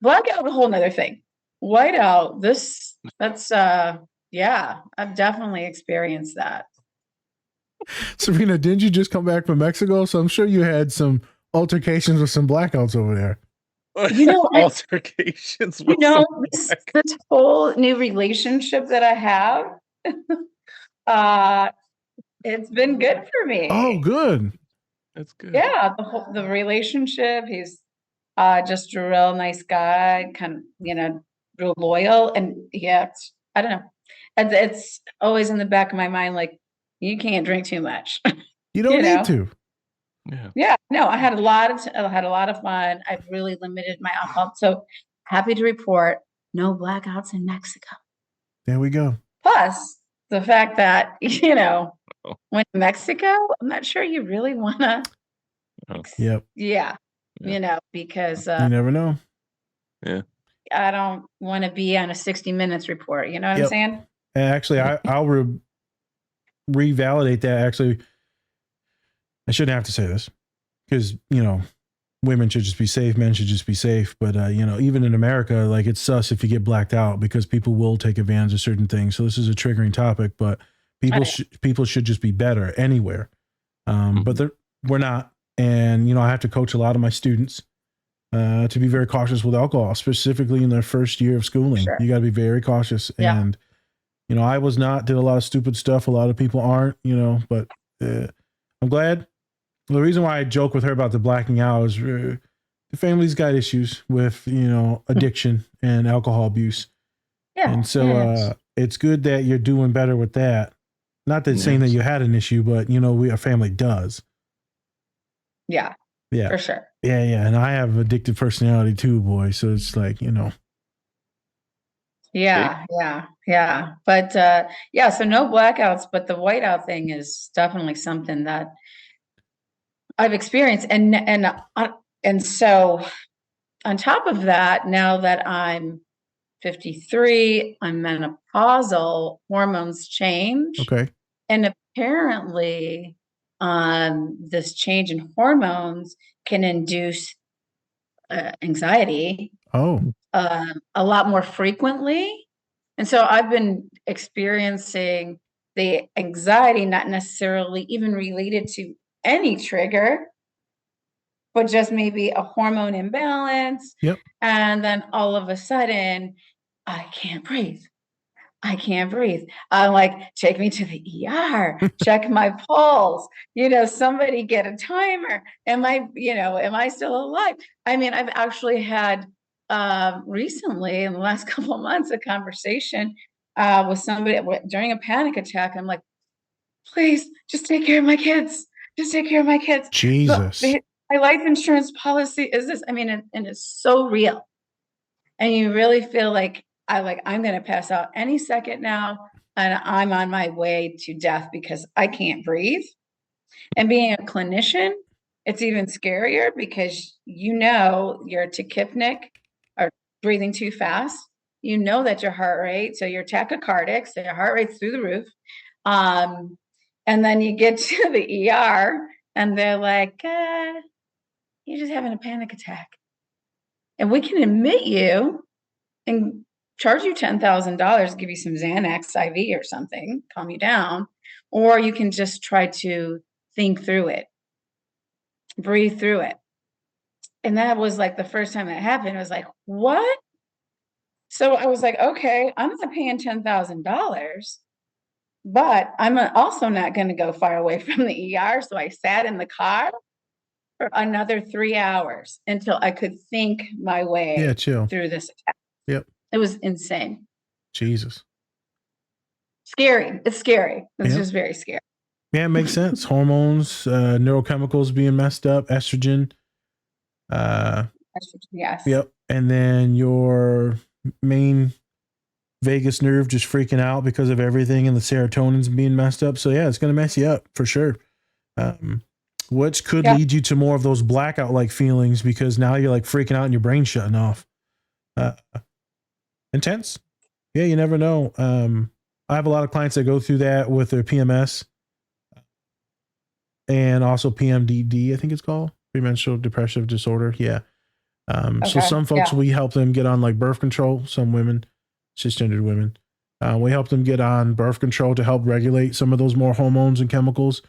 Blackout, a whole nother thing. Whiteout, I've definitely experienced that. Sabrina, didn't you just come back from Mexico? So I'm sure you had some altercations with some blackouts over there. Altercations with this whole new relationship that I have, it's been good for me. Oh, good. That's good. Yeah, the relationship, he's just a real nice guy, kind of, real loyal. And I don't know. It's always in the back of my mind, like, you can't drink too much. You don't need to. Yeah. No, I had a lot of fun. I've really limited my alcohol. So happy to report no blackouts in Mexico. There we go. Plus the fact that, when in Mexico, I'm not sure you really want to. Yep. Yeah. Because you never know. Yeah. I don't want to be on a 60 Minutes report. You know what I'm saying? And actually, I'll revalidate that. Actually, I shouldn't have to say this because, women should just be safe. Men should just be safe. But, even in America, like, it's sus if you get blacked out because people will take advantage of certain things. So this is a triggering topic, but people should just be better anywhere. But we're not. And, I have to coach a lot of my students to be very cautious with alcohol, specifically in their first year of schooling. Sure. You got to be very cautious. Yeah. And, I was not, did a lot of stupid stuff. A lot of people aren't, but I'm glad. The reason why I joke with her about the blacking out is the family's got issues with, addiction and alcohol abuse. Yeah. And so it's good that you're doing better with that. Not that saying that you had an issue, but, our family does. Yeah. Yeah. For sure. Yeah. Yeah. And I have addictive personality too, boy. So it's like, Yeah. Yeah. Yeah. But yeah, so no blackouts, but the whiteout thing is definitely something that I've experienced. And so on top of that, now that I'm 53, I'm menopausal, hormones change. Okay. And apparently, this change in hormones can induce anxiety Oh, a lot more frequently. And so I've been experiencing the anxiety, not necessarily even related to any trigger, but just maybe a hormone imbalance. yep. And then all of a sudden, I can't breathe. I can't breathe. I'm like, take me to the ER, check my pulse, somebody get a timer. Am I still alive? I mean, I've actually had recently in the last couple of months, a conversation with somebody during a panic attack. I'm like, please just take care of my kids. Just take care of my kids. Look, Jesus. my life insurance policy is this. I mean, and it's so real. And you really feel like I'm going to pass out any second now, and I'm on my way to death because I can't breathe. And being a clinician, it's even scarier because you're tachypnic or breathing too fast. You know that your heart rate, so you're tachycardic, so your heart rate's through the roof. And then you get to the ER, and they're like, "You're just having a panic attack." And we can admit you and charge you $10,000, give you some Xanax IV or something, calm you down, or you can just try to think through it, breathe through it. And that was like the first time that happened. I was like, what? So I was like, okay, I'm not paying $10,000, but I'm also not going to go far away from the ER. So I sat in the car for another 3 hours until I could think my way chill. through this attack. Yep. It was insane. Jesus. Scary. It's scary. It's Yep. just very scary. Yeah, it makes sense. Hormones, neurochemicals being messed up, estrogen. Yes. Yep. And then your main vagus nerve just freaking out because of everything, and the serotonin's being messed up. So yeah, it's going to mess you up for sure. Which could lead you to more of those blackout like feelings, because now you're like freaking out and your brain's shutting off. Intense. Yeah, you never know. I have a lot of clients that go through that with their PMS and also PMDD, I think it's called, premenstrual depressive disorder. Yeah. So some folks, we help them get on like birth control. Some women, cisgendered women, we help them get on birth control to help regulate some of those more hormones and chemicals.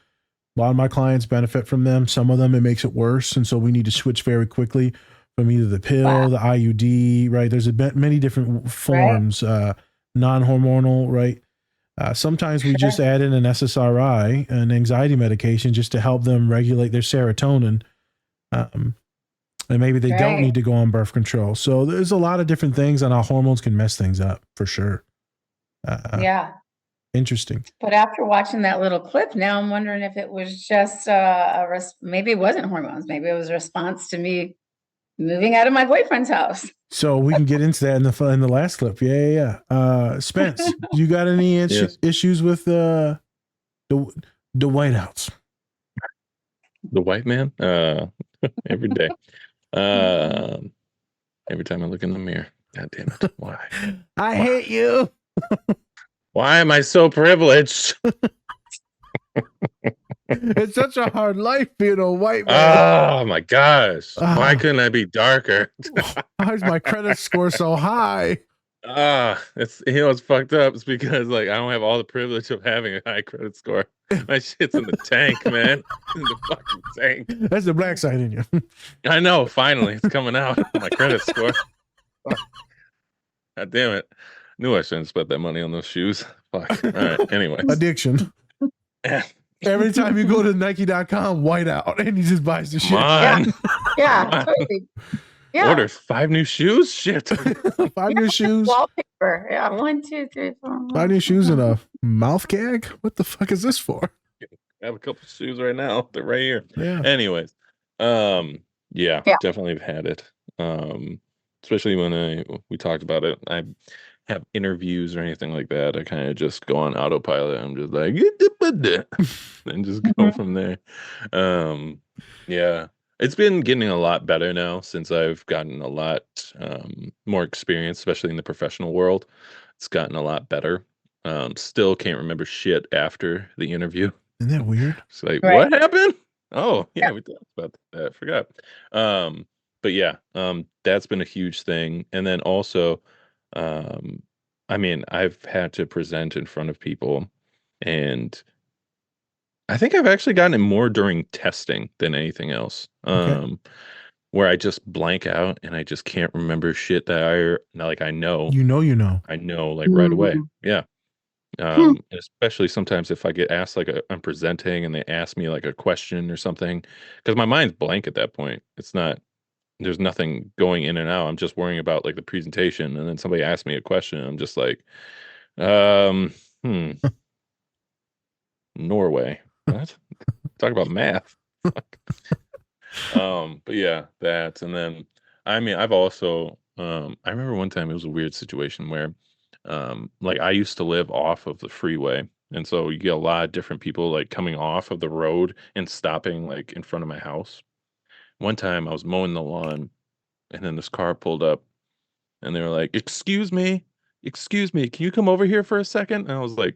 A lot of my clients benefit from them. Some of them, it makes it worse. And so we need to switch very quickly from either the pill, the IUD, right? There's many different forms, non-hormonal, right? Sometimes we just add in an SSRI, an anxiety medication, just to help them regulate their serotonin. And maybe they don't need to go on birth control. So there's a lot of different things on how hormones can mess things up for sure. Yeah. Interesting. But after watching that little clip, now I'm wondering if it was just maybe it wasn't hormones. Maybe it was a response to me moving out of my boyfriend's house. So we can get into that in the last clip. Yeah. Spence, you got any issues with the whiteouts? The white man? Every day. Every time I look in the mirror. God damn it. Why? I hate you. Why am I so privileged? It's such a hard life being a white man. Oh my gosh. Why couldn't I be darker? Why is my credit score so high? It's it's fucked up. It's because like I don't have all the privilege of having a high credit score. My shit's in the tank, man. In the fucking tank. That's the black side in you. I know, finally it's coming out. My credit score. God damn it. Knew I shouldn't spend that money on those shoes. Fuck. All right. Anyway. Addiction. Every time you go to Nike.com, white out, and he just buys the shit. Yeah. Totally. Yeah. Order 5 new shoes? Shit. 5 new shoes. Wallpaper. Yeah. 1, 2, 3, 4. 5 new shoes and a mouth gag? What the fuck is this for? I have a couple shoes right now. They're right here. Yeah. Anyways. Yeah, definitely have had it. Especially when we talked about it. I have interviews or anything like that. I kind of just go on autopilot. I'm just like, and just go Mhm. from there. Yeah, it's been getting a lot better now since I've gotten a lot more experience, especially in the professional world. It's gotten a lot better. Still can't remember shit after the interview. Isn't that weird? It's like, Right. what happened? Oh, Yeah. yeah, we talked about that. I forgot. But yeah, that's been a huge thing. And then also, um, I mean, I've had to present in front of people, and I think I've actually gotten it more during testing than anything else. Okay. Where I just blank out and I just can't remember shit that I know, You know. like right away. Mhm. Yeah. Hmm. Especially sometimes if I get asked like I'm presenting and they ask me like a question or something, because my mind's blank at that point. It's not, there's nothing going in and out. I'm just worrying about like the presentation, and then somebody asks me a question, and I'm just like, um, hmm, Norway. What? Talk about math. But yeah, that, and then I mean, I've also I remember one time it was a weird situation where like I used to live off of the freeway, and so you get a lot of different people like coming off of the road and stopping like in front of my house. One time I was mowing the lawn, and then this car pulled up, and they were like, excuse me, can you come over here for a second?" And I was like,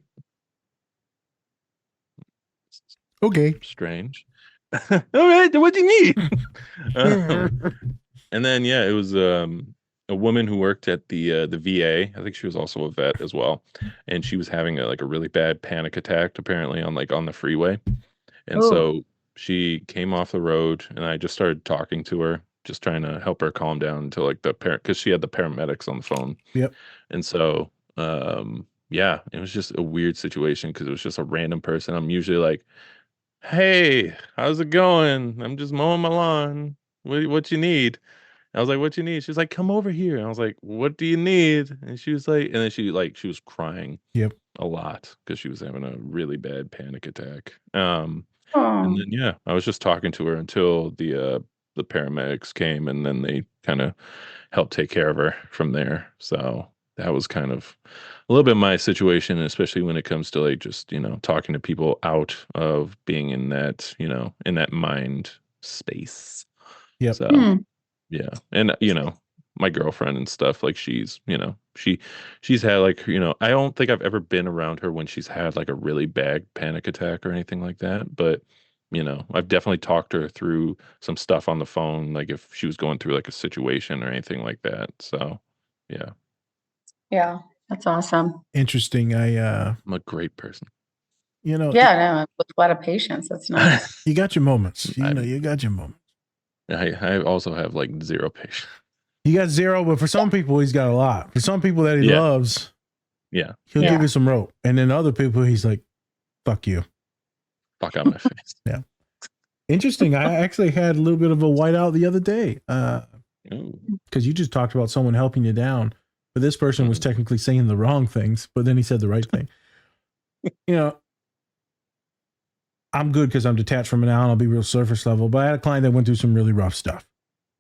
Okay. strange. All right, what do you need? um, And then yeah, it was a woman who worked at the VA. I think she was also a vet as well, and she was having like a really bad panic attack apparently on the freeway. And Oh. so she came off the road, and I just started talking to her, just trying to help her calm down until like the parent, because she had the paramedics on the phone. Yep. And so yeah, it was just a weird situation because it was just a random person. I'm usually like, "Hey, how's it going? I'm just mowing my lawn. What you need?" I was like, "What you need?" She's like, "Come over here." And I was like, "What do you need?" And she was like, and then she was crying Yep. a lot because she was having a really bad panic attack. And Oh. then yeah, I was just talking to her until the paramedics came, and then they kind of helped take care of her from there. So that was kind of a little bit my situation, especially when it comes to like just, talking to people out of being in that, in that mind space. Yep. So Hmm. yeah. And my girlfriend and stuff, like she's had like, I don't think I've ever been around her when she's had like a really bad panic attack or anything like that, but I've definitely talked her through some stuff on the phone, like if she was going through like a situation or anything like that. So, yeah, Yeah. That's awesome. Interesting. I'm a great person. Yeah. No, with a lot of patience. That's nice. You got your moments. I You got your moments. I also have like zero patience. You got zero, but for some people, he's got a lot. For some people that he Yeah. loves, Yeah. he'll Yeah. give you some rope. And then other people, he's like, fuck you. Fuck out my face. Yeah. Interesting. I actually had a little bit of a whiteout the other day Ooh. because you just talked about someone helping you down. But this person was technically saying the wrong things, but then he said the right thing. I'm good because I'm detached from it now and I'll be real surface level. But I had a client that went through some really rough stuff.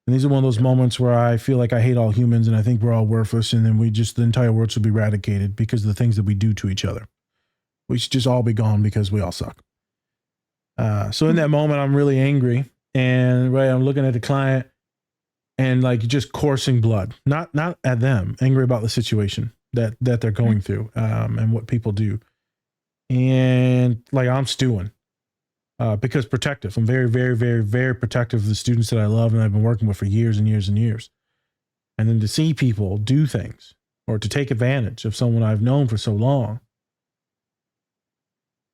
And these are one of those moments where I feel like I hate all humans and I think we're all worthless, and then the entire world should be eradicated because of the things that we do to each other. We should just all be gone because we all suck. So in that moment, I'm really angry, and I'm looking at the client and like just coursing blood, not at them, angry about the situation that they're going through and what people do. And like I'm stewing. Because protective. I'm very, very, very, very protective of the students that I love and I've been working with for years and years and years. And then to see people do things or to take advantage of someone I've known for so long.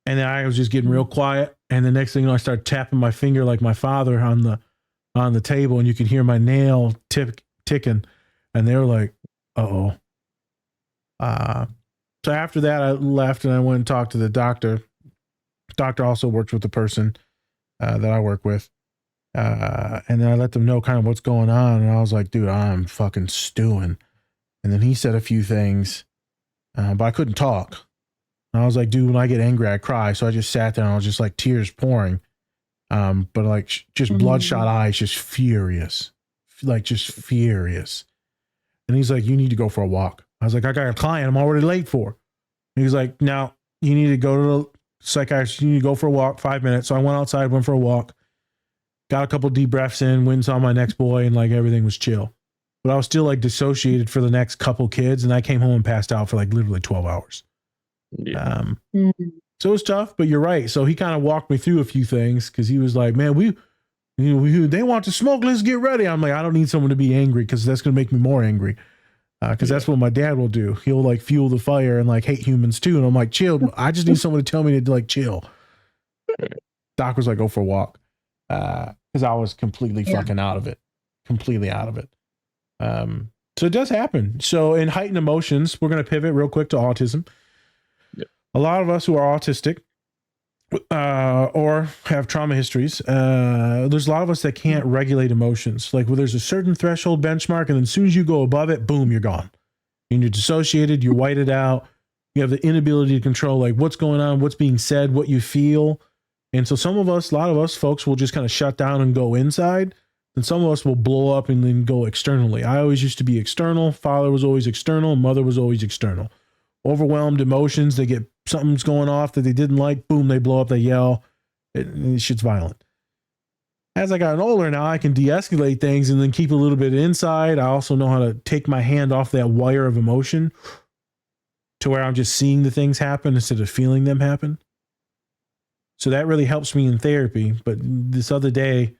And then I was just getting real quiet. And the next thing you know, I started tapping my finger like my father on the table, and you can hear my nail ticking. And they were like, uh-oh. So after that, I left and I went and talked to the doctor. Doctor also works with the person that I work with. And then I let them know kind of what's going on. And I was like, dude, I'm fucking stewing. And then he said a few things, but I couldn't talk. And I was like, dude, when I get angry, I cry. So I just sat there and I was just like tears pouring. But like just bloodshot eyes, just furious, like just furious. And he's like, you need to go for a walk. I was like, I got a client I'm already late for. He was like, now you need to go to the psychiatrist. You need to go for a walk, 5 minutes. So I went outside, went for a walk, got a couple deep breaths in, went and saw my next boy, and like everything was chill. But I was still like dissociated for the next couple kids, and I came home and passed out for like literally 12 hours. Yeah. So it was tough, but you're right. So he kind of walked me through a few things because he was like, man, they want to smoke. Let's get ready. I'm like, I don't need someone to be angry because that's going to make me more angry. Because that's what my dad will do. He'll like fuel the fire and like hate humans too. And I'm like, chill. I just need someone to tell me to like chill. Doc was like, go for a walk. Because I was completely fucking out of it. Completely out of it. So it does happen. So in heightened emotions, we're going to pivot real quick to autism. Yep. A lot of us who are autistic or have trauma histories, there's a lot of us that can't regulate emotions. Like, well, there's a certain threshold benchmark, and then as soon as you go above it, boom, you're gone. And you're dissociated, you're whited out. You have the inability to control like what's going on, what's being said, what you feel. And so a lot of us folks will just kind of shut down and go inside. And some of us will blow up and then go externally. I always used to be external. Father was always external. Mother was always external. Overwhelmed emotions. They get something's going off that they didn't like. Boom, they blow up. They yell. Shit's violent. As I got older now, I can de-escalate things and then keep a little bit inside. I also know how to take my hand off that wire of emotion to where I'm just seeing the things happen instead of feeling them happen. So that really helps me in therapy. But this other day,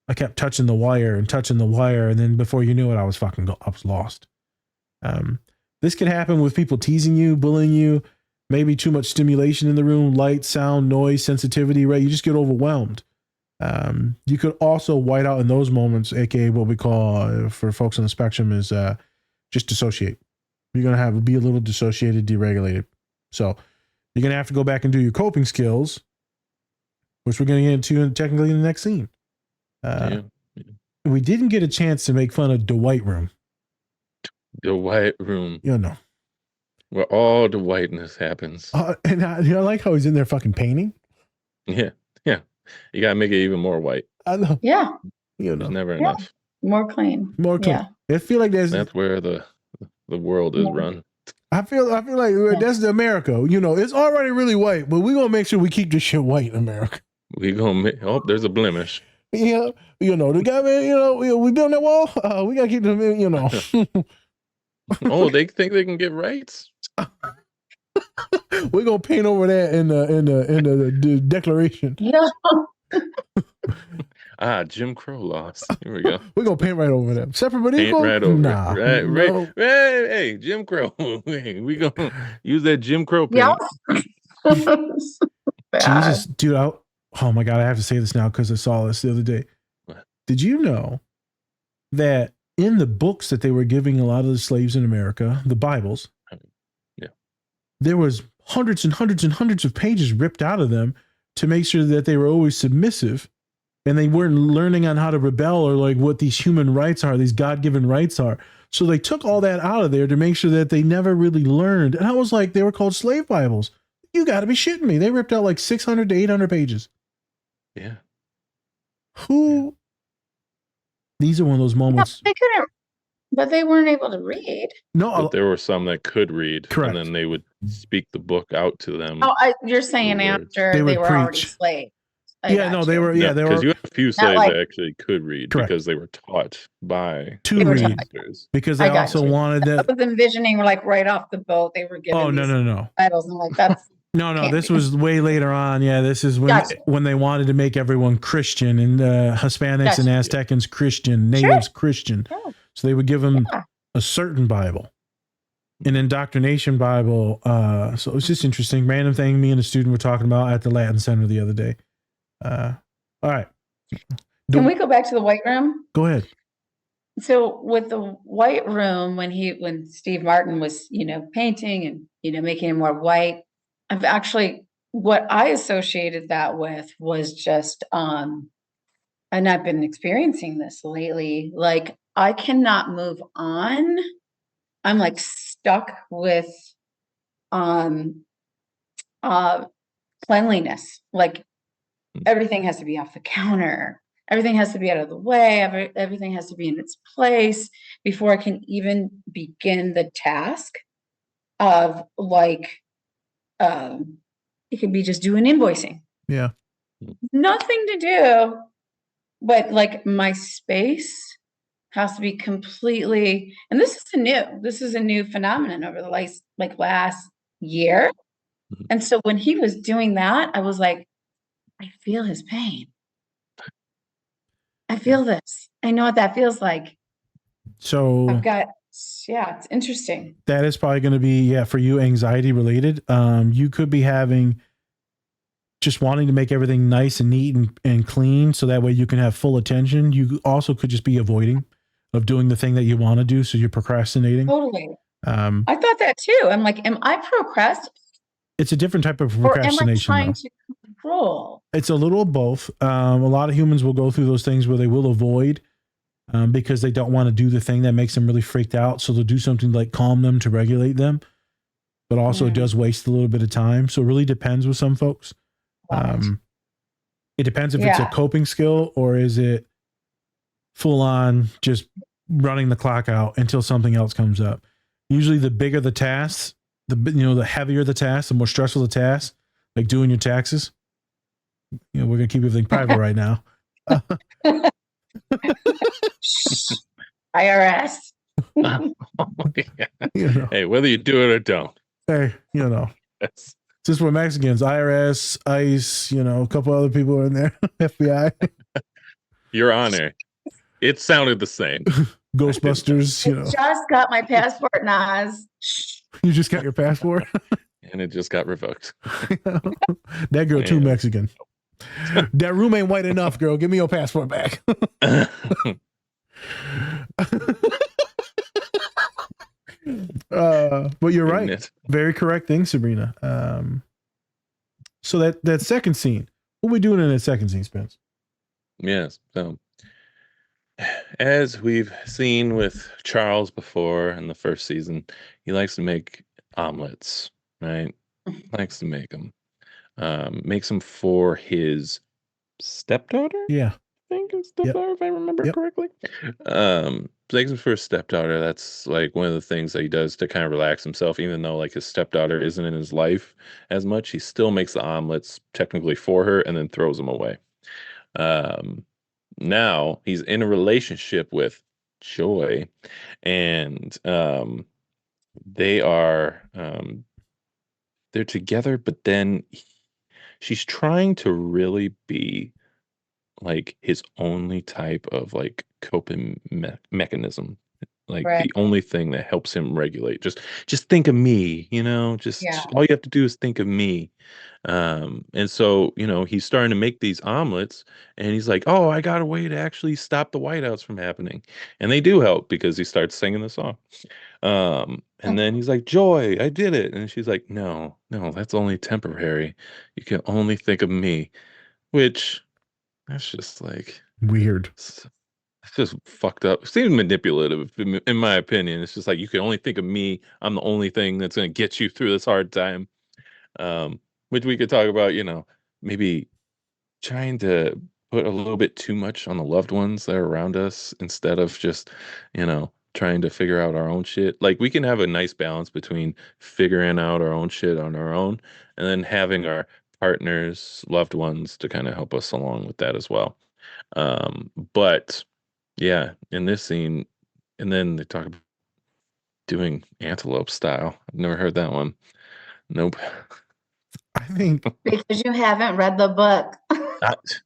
I kept touching the wire, and then before you knew it, I was lost. This could happen with people teasing you, bullying you, maybe too much stimulation in the room, light, sound, noise, sensitivity, right? You just get overwhelmed. You could also white out in those moments, aka what we call for folks on the spectrum is just dissociate. You're gonna be a little dissociated, deregulated. So you're gonna have to go back and do your coping skills, which we're gonna get into technically in the next scene. We didn't get a chance to make fun of the White Room. The White Room. You know. Where all the whiteness happens. And I like how he's in there fucking painting. Yeah. You gotta make it even more white. I know. Yeah. You know. There's never enough. More clean. More clean. Yeah. I feel like that's where the world is run. I feel like that's the America. You know, it's already really white, but we're gonna make sure we keep this shit white in America. We gonna make there's a blemish. Yeah, you know, the guy, man, you know, we building that wall. We gotta keep them, you know. Oh, they think they can get rights? We're gonna paint over that in the Declaration. Yeah. Jim Crow laws. Here we go. We're gonna paint right over them. Separate but equal. Right over. Nah, right. Hey, Jim Crow. We gonna use that Jim Crow paint. Jesus, dude. Oh my God, I have to say this now because I saw this the other day. What? Did you know that in the books that they were giving a lot of the slaves in America, the Bibles, there was hundreds and hundreds and hundreds of pages ripped out of them to make sure that they were always submissive and they weren't learning on how to rebel or like what these human rights are, these God-given rights are. So they took all that out of there to make sure that they never really learned. And I was like, they were called slave Bibles. You got to be shitting me. They ripped out like 600 to 800 pages. Yeah. These are one of those moments. They couldn't, but they weren't able to read. No, but there were some that could read. Correct. And then they would speak the book out to them. Oh, you're saying after they were already slaves. They were. Yeah, they were. Because you have a few slaves that actually could read because they were taught by to read. Because they also wanted that. I was envisioning like right off the boat they were given. Oh no. Titles and like that's. No. This was way later on. Yeah, this is when they wanted to make everyone Christian and Hispanics and Aztecans Christian, natives Christian. Yeah. So they would give them a certain Bible, an indoctrination Bible. So it was just interesting. Random thing me and a student were talking about at the Latin Center the other day. All right. Can we go back to the White Room? Go ahead. So with the White Room, when Steve Martin was, painting and, making it more white, I've actually, what I associated that with was just, and I've been experiencing this lately, like I cannot move on. I'm like stuck with, cleanliness. Like everything has to be off the counter. Everything has to be out of the way. Everything has to be in its place before I can even begin the task of like, it could be just doing invoicing. Yeah. Nothing to do, but like my space has to be completely, and this is a new phenomenon over the last year. And so when he was doing that, I was like, I feel his pain. I feel this. I know what that feels like. So it's interesting. that is probably going to be, for you, anxiety related. You could be having just wanting to make everything nice and neat and clean so that way you can have full attention. You also could just be avoiding of doing the thing that you want to do. So you're procrastinating. Totally. I thought that too. I'm like, am I procrastinating? It's a different type of Or am I procrastination. trying Though. to control? It's a little of both. A lot of humans will go through those things where they will avoid because they don't want to do the thing that makes them really freaked out. So they'll do something like calm them to regulate them. But also it does waste a little bit of time. So it really depends with some folks. It depends if it's a coping skill or is it full on just running the clock out until something else comes up. Usually the bigger the tasks, the heavier the task, the more stressful the task, like doing your taxes. We're going to keep everything private right now. IRS. Hey, whether you do it or don't. Hey, Yes. Since we're Mexicans, IRS, ICE, a couple other people are in there, FBI. Your Honor, it sounded the same. Ghostbusters, Just got my passport, Nas. You just got your passport? And it just got revoked. That girl too Mexican. That room ain't white enough, girl. Give me your passport back. But you're right. Very correct thing, Sabrina. So that second scene, what are we doing in that second scene, Spence? Yes. So as we've seen with Charles before in the first season, he likes to make omelets, right? Likes to make them. Makes them for his stepdaughter? Yeah. I think it's stepdaughter, if I remember correctly. Makes him for his stepdaughter. That's like one of the things that he does to kind of relax himself, even though like his stepdaughter isn't in his life as much. He still makes the omelets technically for her and then throws them away. Now he's in a relationship with Joy, and they are they're together, but then she's trying to really be like his only type of like coping mechanism, like the only thing that helps him regulate. Just think of me, just all you have to do is think of me. And so, he's starting to make these omelets and he's like, oh, I got a way to actually stop the whiteouts from happening. And they do help because he starts singing the song. And then he's like, Joy, I did it. And she's like, no, that's only temporary. You can only think of me, which that's just like weird. It's just fucked up. It seems manipulative, in my opinion. It's just like, you can only think of me. I'm the only thing that's going to get you through this hard time. Which we could talk about, maybe trying to put a little bit too much on the loved ones that are around us instead of just, trying to figure out our own shit. Like we can have a nice balance between figuring out our own shit on our own and then having our partners, loved ones to kind of help us along with that as well. But yeah, in this scene, and then they talk about doing antelope style. I've never heard that one. Nope. I think because you haven't read the book.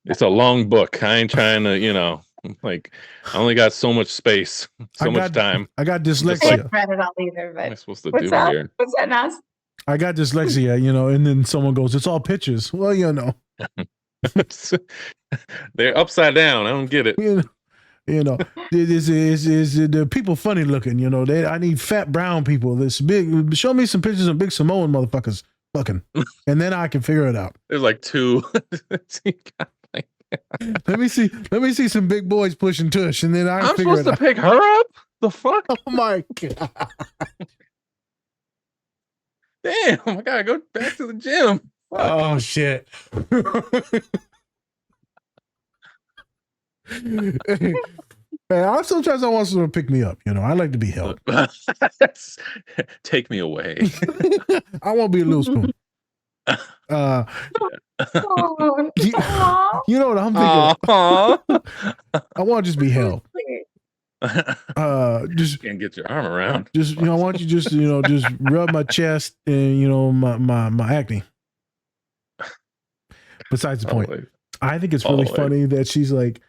It's a long book. I ain't trying to, like I only got so much space, much time. I got dyslexia. I haven't read it all either, but what am I supposed to what's do that? here? What's that, Nas? I got dyslexia, and then someone goes, it's all pictures. Well, They're upside down. I don't get it. Is the people funny looking? I need fat brown people. This big. Show me some pictures of big Samoan motherfuckers fucking, and then I can figure it out. There's like two. Let me see some big boys pushing tush, and then I'm supposed to pick her up. The fuck? Oh my god! Damn! I gotta go back to the gym. Oh shit! Sometimes I want someone to pick me up. I like to be held. Take me away. I want to be a little spoon. Oh, You know what I'm thinking? I want to just be held. Just can't get your arm around. Just I want you just just rub my chest and my acne. Besides the point, I think it's really funny that she's like,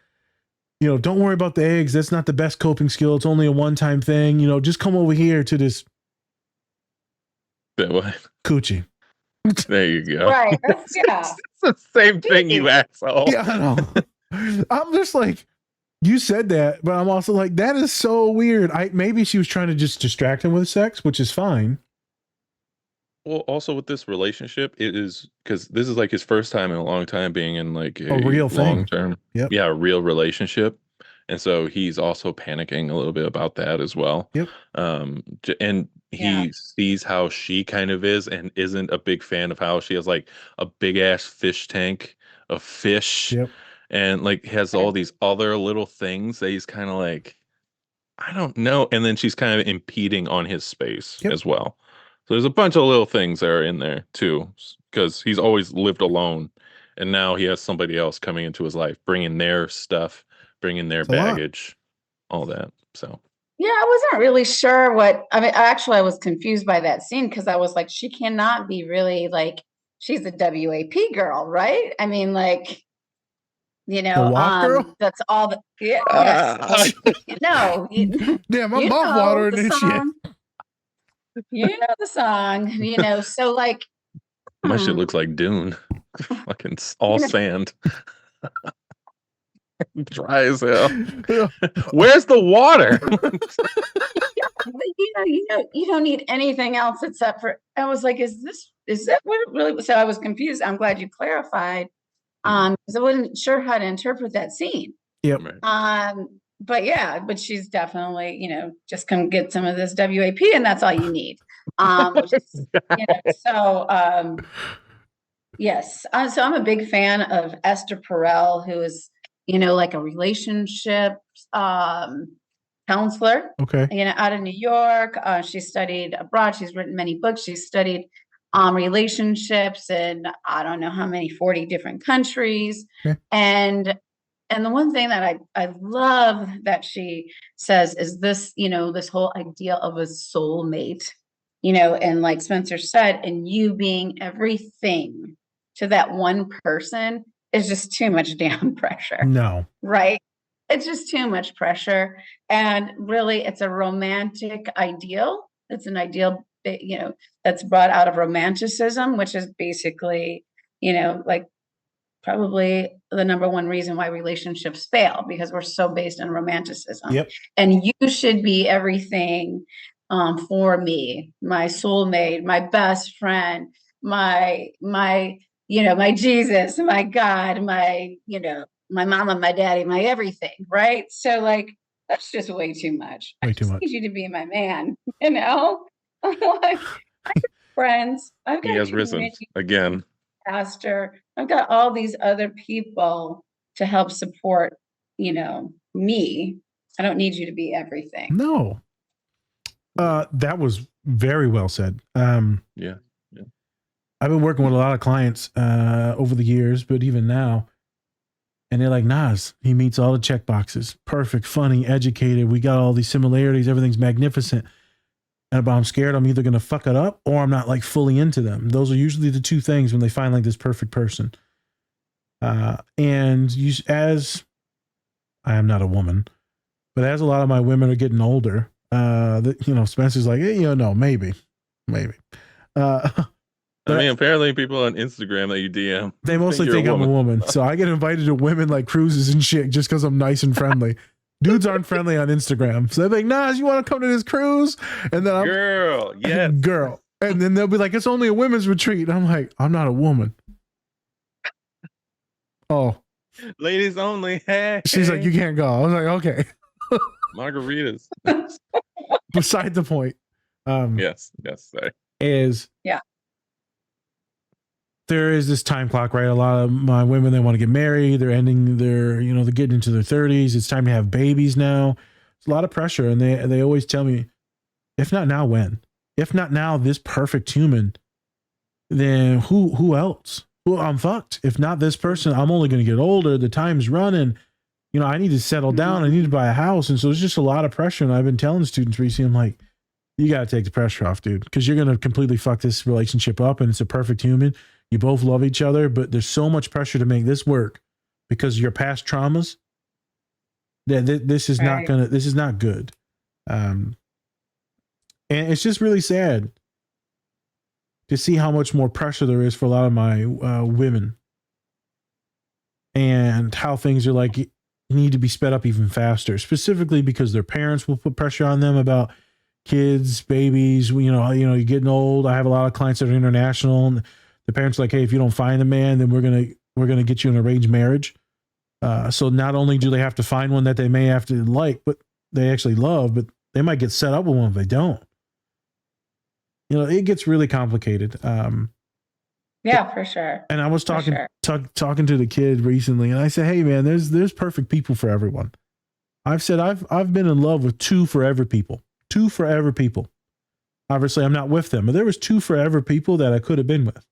don't worry about the eggs. That's not the best coping skill. It's only a one-time thing. Just come over here to this coochie. There you go. Right. Yeah. It's the same thing, you asshole. Yeah, I know. I'm just like, you said that, but I'm also like, that is so weird. Maybe she was trying to just distract him with sex, which is fine. Well, also with this relationship, it is because this is like his first time in a long time being in like a real thing. Long-term, Yep. a real relationship. And so he's also panicking a little bit about that as well. Yep. And he sees how she kind of is and isn't a big fan of how she has like a big ass fish tank of fish. Yep. And like has all these other little things that he's kind of like, I don't know. And then she's kind of impeding on his space as well. So there's a bunch of little things that are in there too, because he's always lived alone. And now he has somebody else coming into his life, bringing their stuff, bringing their baggage, all that. So. Yeah, I wasn't really sure I was confused by that scene because I was like, she cannot be really like, she's a WAP girl, right? I mean, like, that's all the, yes. No. Damn, my mouth watering and shit. You know the song, so like. My shit looks like Dune. Fucking all sand. Dry as hell. Where's the water? You don't need anything else except for. I was like, is that what it really was? So I was confused. I'm glad you clarified, because I wasn't sure how to interpret that scene. Yep. But she's definitely, just come get some of this WAP, and that's all you need. Yes. So I'm a big fan of Esther Perel, who is, like a relationship counselor. Okay. Out of New York. She studied abroad. She's written many books. She's studied relationships in I don't know how many 40 different countries. Okay. And the one thing that I love that she says is this, this whole idea of a soulmate, and like Spencer said, and you being everything to that one person is just too much damn pressure. No. Right? It's just too much pressure. And really, it's a romantic ideal. It's an ideal, that's brought out of romanticism, which is basically, like probably the number one reason why relationships fail, because we're so based on romanticism. Yep. And you should be everything for me, my soulmate, my best friend, my Jesus, my God, my mama, my daddy, my everything. Right. So like, that's just way too much. Way too I much. need you to be my man, I'm like, I have friends. I've got he has risen again. Pastor. I've got all these other people to help support, me. I don't need you to be everything. No. That was very well said. Yeah. I've been working with a lot of clients over the years, but even now, and they're like, Nas, he meets all the check boxes. Perfect, funny, educated. We got all these similarities. Everything's magnificent. But I'm scared I'm either going to fuck it up or I'm not like fully into them. Those are usually the two things when they find like this perfect person. And as I am not a woman, but as a lot of my women are getting older, Spencer's like, hey, no, maybe. I mean, apparently people on Instagram that you DM, they mostly think I'm a woman. So I get invited to women like cruises and shit just because I'm nice and friendly. Dudes aren't friendly on Instagram. So they're like, Nas, you want to come to this cruise? And then girl. And then they'll be like, it's only a women's retreat. And I'm like, I'm not a woman. Oh. Ladies only. Hey. She's like, you can't go. I was like, okay. Margaritas. Beside the point. Yes. Sorry. Is there is this time clock, right? A lot of my women, they want to get married. They're ending their, they're getting into their 30s. It's time to have babies now. It's a lot of pressure. And they always tell me, if not now, when? If not now, this perfect human, then who else? Well, I'm fucked. If not this person, I'm only going to get older. The time's running. I need to settle down. I need to buy a house. And so it's just a lot of pressure. And I've been telling students recently, I'm like, you got to take the pressure off, dude, because you're going to completely fuck this relationship up. And it's a perfect human. You both love each other, but there's so much pressure to make this work because of your past traumas that this is not going to, this is not good. And it's just really sad to see how much more pressure there is for a lot of my women and how things are like need to be sped up even faster, specifically because their parents will put pressure on them about kids, babies. You're getting old. I have a lot of clients that are international, and the parents are like, hey, if you don't find a man, then we're gonna get you an arranged marriage. So not only do they have to find one that they may have to like, but they actually love, but they might get set up with one if they don't. It gets really complicated. Yeah, for sure. And I was talking to the kid recently, and I said, hey man, there's perfect people for everyone. I've said I've been in love with two forever people. Obviously I'm not with them, but there was two forever people that I could have been with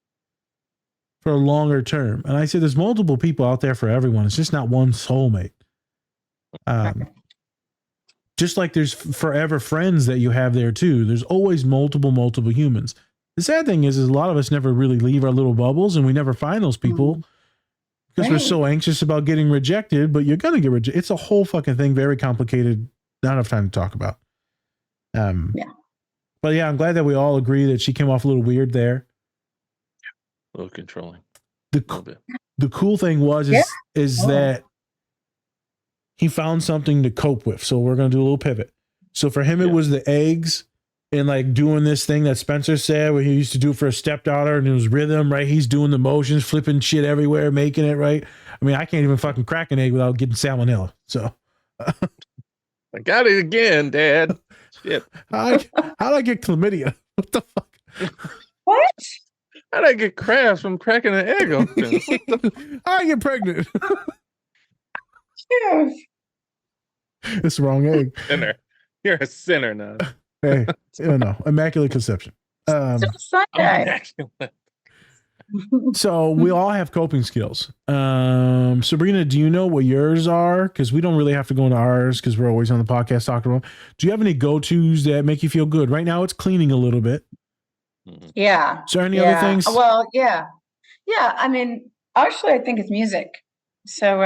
for a longer term. And I said, there's multiple people out there for everyone. It's just not one soulmate. Just like there's forever friends that you have there too. There's always multiple humans. The sad thing is a lot of us never really leave our little bubbles, and we never find those people because we're so anxious about getting rejected, but you're going to get rejected. It's a whole fucking thing. Very complicated. Not enough time to talk about. But yeah, I'm glad that we all agree that she came off a little weird there. A little controlling. The cool thing was that he found something to cope with. So we're going to do a little pivot. So for him, it was the eggs and like doing this thing that Spencer said where he used to do for a stepdaughter, and it was rhythm, right? He's doing the motions, flipping shit everywhere, making it right. I mean, I can't even fucking crack an egg without getting salmonella. So I got it again, Dad. Shit. How'd I get chlamydia? What the fuck? What? How'd I get crabs from cracking an egg open? I get pregnant. Yes. It's the wrong egg. Sinner. You're a sinner now. Hey, immaculate conception. Sunday. So we all have coping skills. Sabrina, do you know what yours are? Because we don't really have to go into ours because we're always on the podcast talking about them. Do you have any go-tos that make you feel good? Right now it's cleaning a little bit. Yeah. Is there any other things? Well, yeah. I mean, actually, I think it's music. So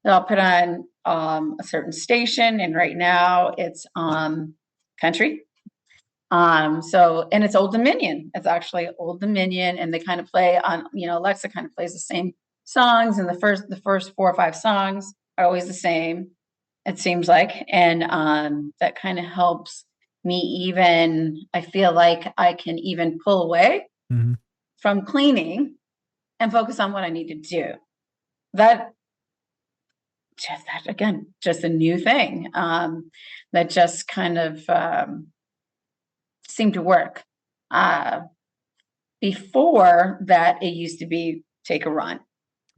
I'll put on a certain station, and right now it's country. And it's Old Dominion. It's actually Old Dominion, and they kind of play on, Alexa kind of plays the same songs, and the first 4 or 5 songs are always the same, it seems like. And that kind of helps me even, I feel like I can even pull away from cleaning and focus on what I need to do. That again, just a new thing that just kind of seemed to work. Before that, it used to be take a run.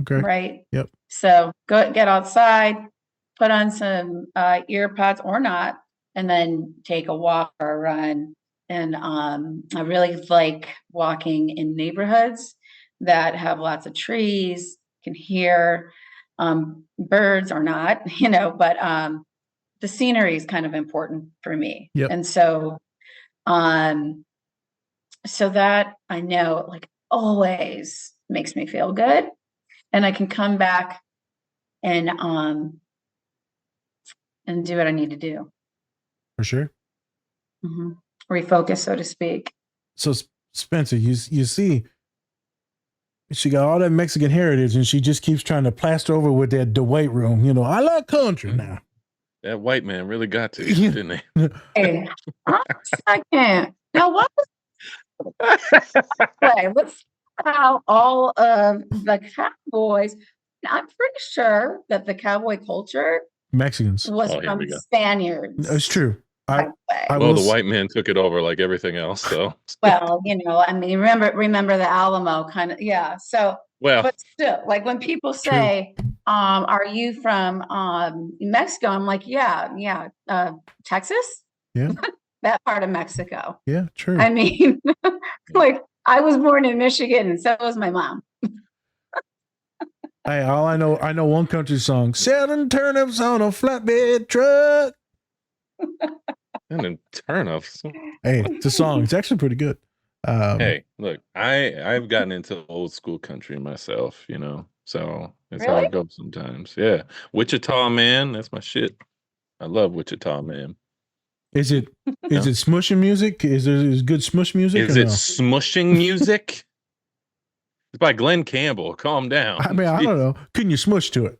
Okay. Right. Yep. So get outside, put on some ear pods or not, and then take a walk or a run. And I really like walking in neighborhoods that have lots of trees, can hear birds or not, but the scenery is kind of important for me. Yep. And so so that I know like always makes me feel good, and I can come back and do what I need to do. For sure. Refocus, so to speak. So Spencer, you see, she got all that Mexican heritage, and she just keeps trying to plaster over with that the white room. I like country now. That white man really got to you, didn't he? Hey, I can't. Now what? Let's how all of the cowboys. I'm pretty sure that the cowboy culture Mexicans was from Spaniards. It's true. I, type way. I Well, will the s- white man took it over like everything else. So, Well, I mean, remember the Alamo kind of, yeah. So, well, but still, like when people True. say, are you from Mexico? I'm like, yeah, Texas, Yeah. that part of Mexico. Yeah. True. I mean, like I was born in Michigan, and so was my mom. Hey, I know one country song: selling turnips on a flatbed truck. and then turnips. Hey, it's a song. It's actually pretty good. Hey, look, I've gotten into old school country myself, so it's how Really? it goes sometimes. Yeah, Wichita Man, that's my shit. I love Wichita Man. Is it smushing music? Is good smush music Is or it no? smushing music? It's by Glenn Campbell. Calm down. I mean, I don't know. Can you smush to it?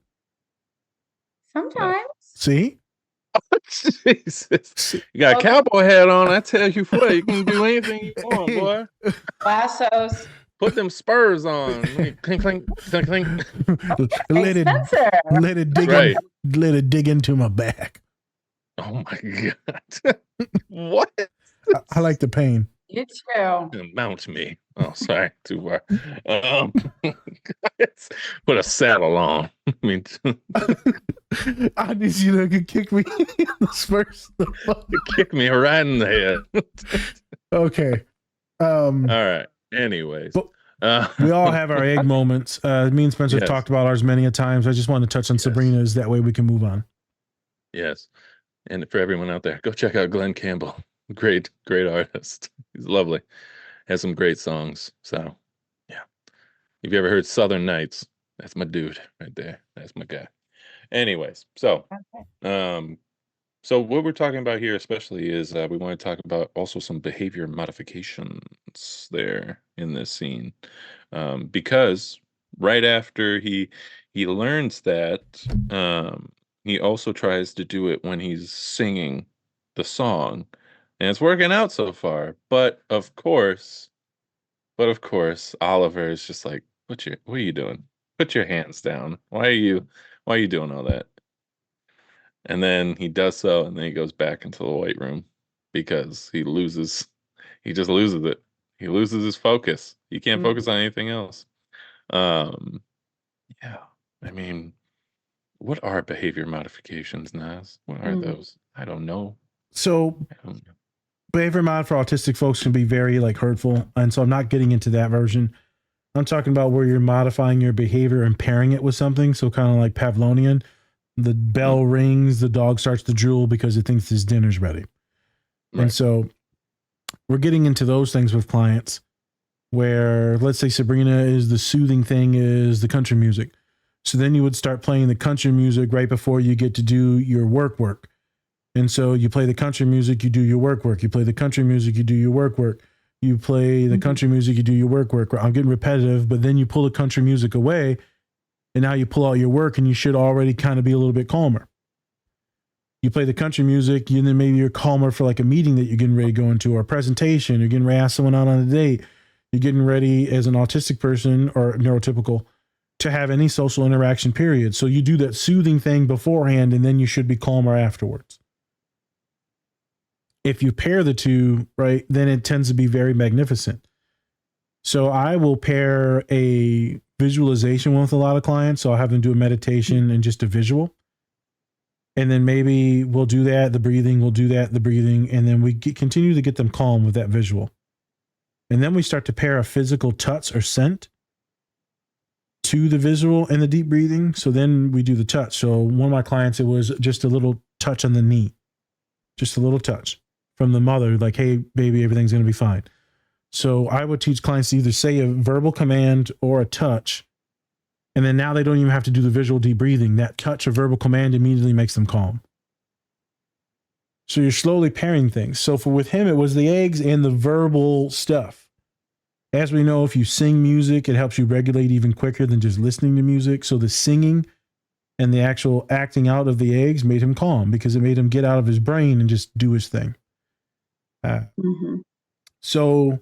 Sometimes. See? Jesus. You got a cowboy hat on. I tell you what, you can do anything you want, boy. Lassos. Put them spurs on. Clink, clink, clink, clink. let it dig Right. let it dig into my back. Oh my God. What? I like the pain. You too. Mount me. Oh, sorry, too far. Put a saddle on. I mean, I need you to kick me in the spurs. kick me right in the head. Okay. All right. Anyways, we all have our egg moments. Me and Spencer have Yes. talked about ours many a times. I just want to touch on Sabrina's. That way we can move on. yes. And for everyone out there, go check out Glenn Campbell. Great artist. He's lovely. Has some great songs. So, yeah. If you ever heard Southern Nights, that's my dude right there. That's my guy. Anyways, so so what we're talking about here especially is we want to talk about also some behavior modifications there in this scene. Because right after he learns that, he also tries to do it when he's singing the song, and it's working out so far. But of course, Oliver is just like, what are you doing? Put your hands down. Why are you doing all that? And then he does so, and then he goes back into the white room because he just loses it. He loses his focus. He can't focus on anything else. Yeah. I mean, what are behavior modifications, Naz? What are those? I don't know. So behavior mod for autistic folks can be very hurtful. And so I'm not getting into that version. I'm talking about where you're modifying your behavior and pairing it with something. So kind of like Pavlovian, the bell rings, the dog starts to drool because it thinks his dinner's ready. Right. And so we're getting into those things with clients where, let's say Sabrina is the soothing thing is the country music. So then you would start playing the country music right before you get to do your work. And so you play the country music, you do your work. You play the country music, you do your work. You play the country music, you do your work. I'm getting repetitive, but then you pull the country music away, and now you pull out your work, and you should already kind of be a little bit calmer. You play the country music, and then maybe you're calmer for like a meeting that you're getting ready to go into, or a presentation, you're getting ready to ask someone out on a date. You're getting ready as an autistic person or neurotypical to have any social interaction period. So you do that soothing thing beforehand, and then you should be calmer afterwards. If you pair the two, right, then it tends to be very magnificent. So I will pair a visualization with a lot of clients. So I'll have them do a meditation and just a visual. And then maybe we'll do that, the breathing, and then we continue to get them calm with that visual. And then we start to pair a physical touch or scent to the visual and the deep breathing. So then we do the touch. So one of my clients, it was just a little touch on the knee, just a little touch from the mother, like, hey, baby, everything's going to be fine. So I would teach clients to either say a verbal command or a touch. And then now they don't even have to do the visual deep breathing. That touch or verbal command immediately makes them calm. So you're slowly pairing things. So with him, it was the eggs and the verbal stuff. As we know, if you sing music, it helps you regulate even quicker than just listening to music. So the singing and the actual acting out of the eggs made him calm because it made him get out of his brain and just do his thing. So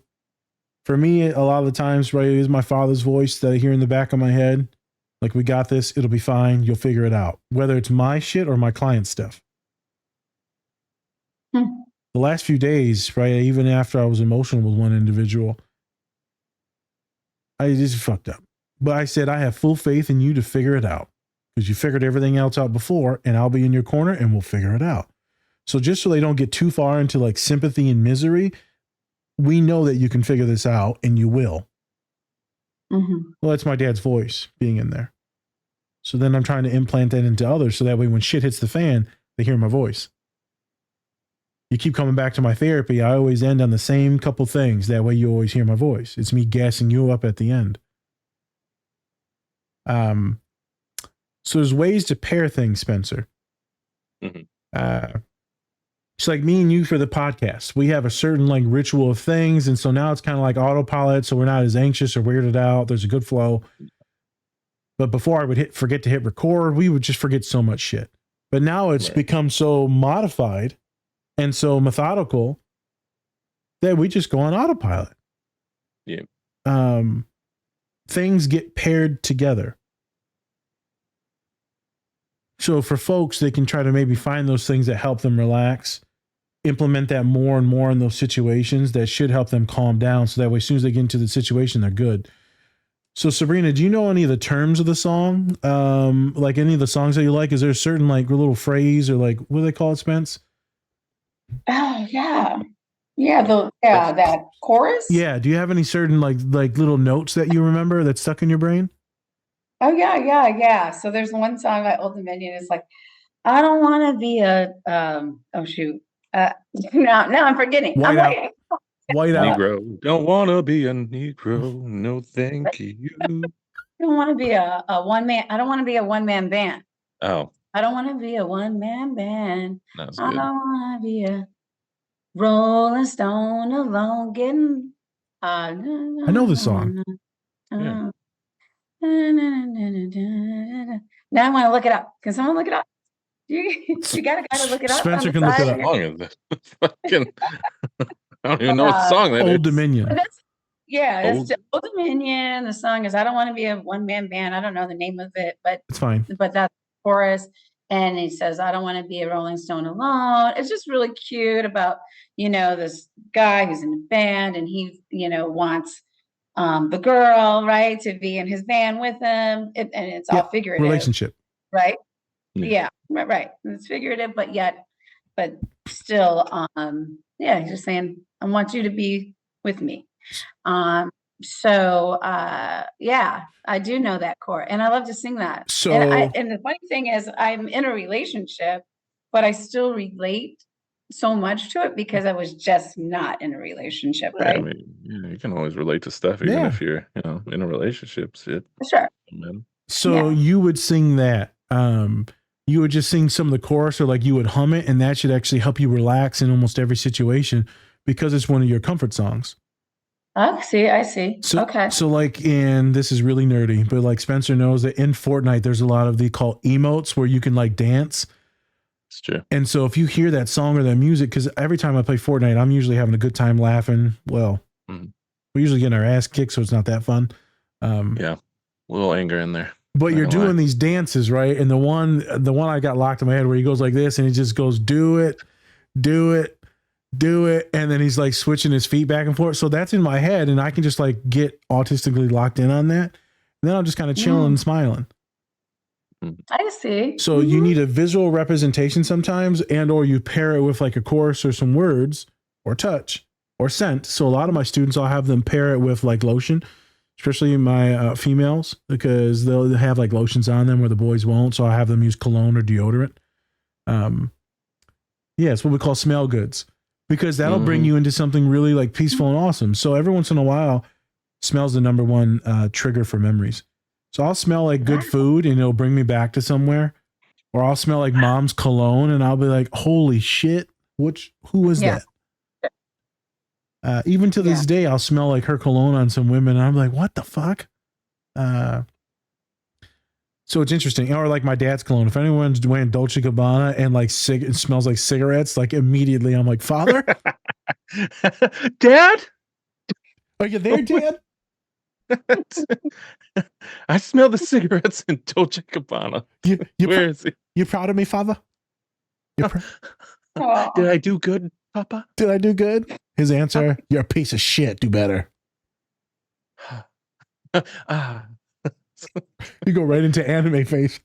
for me, a lot of the times, right, it is my father's voice that I hear in the back of my head. Like, we got this. It'll be fine. You'll figure it out. Whether it's my shit or my client's stuff. the last few days, right, even after I was emotional with one individual, I just fucked up. But I said, I have full faith in you to figure it out because you figured everything else out before, and I'll be in your corner and we'll figure it out. So just so they don't get too far into like sympathy and misery, we know that you can figure this out and you will. Mm-hmm. Well, that's my dad's voice being in there. So then I'm trying to implant that into others so that way when shit hits the fan, they hear my voice. You keep coming back to my therapy. I always end on the same couple things. That way you always hear my voice. It's me gassing you up at the end. So there's ways to pair things, Spencer. Mm-hmm. It's like me and you for the podcast. We have a certain like ritual of things. And so now it's kind of like autopilot. So we're not as anxious or weirded out. There's a good flow. But before I would forget to hit record, we would just forget so much shit. But now it's become so modified and so methodical that we just go on autopilot. Yeah. Things get paired together. So for folks, they can try to maybe find those things that help them relax, implement that more and more in those situations that should help them calm down. So that way, as soon as they get into the situation, they're good. So Sabrina, do you know any of the terms of the song? Like any of the songs that you like? Is there a certain like little phrase or like, what do they call it, Spence? Oh yeah. Yeah, that chorus. Yeah. Do you have any certain like little notes that you remember that stuck in your brain? Oh yeah. So there's one song by Old Dominion. It's like, I don't want to be a oh shoot. Now I'm forgetting. White out. Negro. Don't want to be a Negro. No, thank you. I don't want to be a one man. I don't want to be a one man band. Oh. I don't want to be a one man band. That's I good. don't want to be a Rolling Stone alone getting. I know the song. Yeah. Now I want to look it up. Can someone look it up? You got a guy to look it up? Spencer can look it up. Fucking, I don't even know what song that is. Old Dominion. It's Old Dominion. The song is I don't want to be a one man band. I don't know the name of it, but it's fine. But that's the chorus. And he says, I don't want to be a Rolling Stone alone. It's just really cute about, this guy who's in a band and he, wants the girl, right, to be in his band with him. And it's all figurative. Relationship. Right? Yeah, right. It's figurative, but still, he's just saying, I want you to be with me. I do know that chord and I love to sing that. So, and the funny thing is I'm in a relationship, but I still relate so much to it because I was just not in a relationship, right? I mean, you can always relate to stuff even if you're, in a relationship. Sure. So you would sing that. You would just sing some of the chorus or like you would hum it and that should actually help you relax in almost every situation because it's one of your comfort songs. Oh, I see. So, okay. So like this is really nerdy, but like Spencer knows that in Fortnite, there's a lot of they call emotes where you can like dance. It's true. And so if you hear that song or that music, because every time I play Fortnite, I'm usually having a good time laughing. Well, we're usually getting our ass kicked, so it's not that fun. A little anger in there. But you're doing these dances, right? And the one I got locked in my head where he goes like this and he just goes, do it. And then he's like switching his feet back and forth. So that's in my head and I can just like get autistically locked in on that. And then I'm just kind of chilling and smiling. I see. So you need a visual representation sometimes and or you pair it with like a chorus or some words or touch or scent. So a lot of my students, I'll have them pair it with like lotion, especially my females, because they'll have like lotions on them where the boys won't. So I have them use cologne or deodorant. It's what we call smell goods because that'll bring you into something really like peaceful and awesome. So every once in a while, smell's the number one trigger for memories. So I'll smell like good food and it'll bring me back to somewhere, or I'll smell like mom's cologne and I'll be like, holy shit, who is that? Even to this day, I'll smell like her cologne on some women and I'm like, what the fuck? So it's interesting. Or like my dad's cologne. If anyone's wearing Dolce & Gabbana and like it smells like cigarettes, like immediately I'm like, father? Dad? Are you there, Dad? I smell the cigarettes in Dolce & Gabbana. Where is he? You proud of me, father? Did I do good? Papa. Did I do good? His answer, you're a piece of shit. Do better. Ah. You go right into anime face.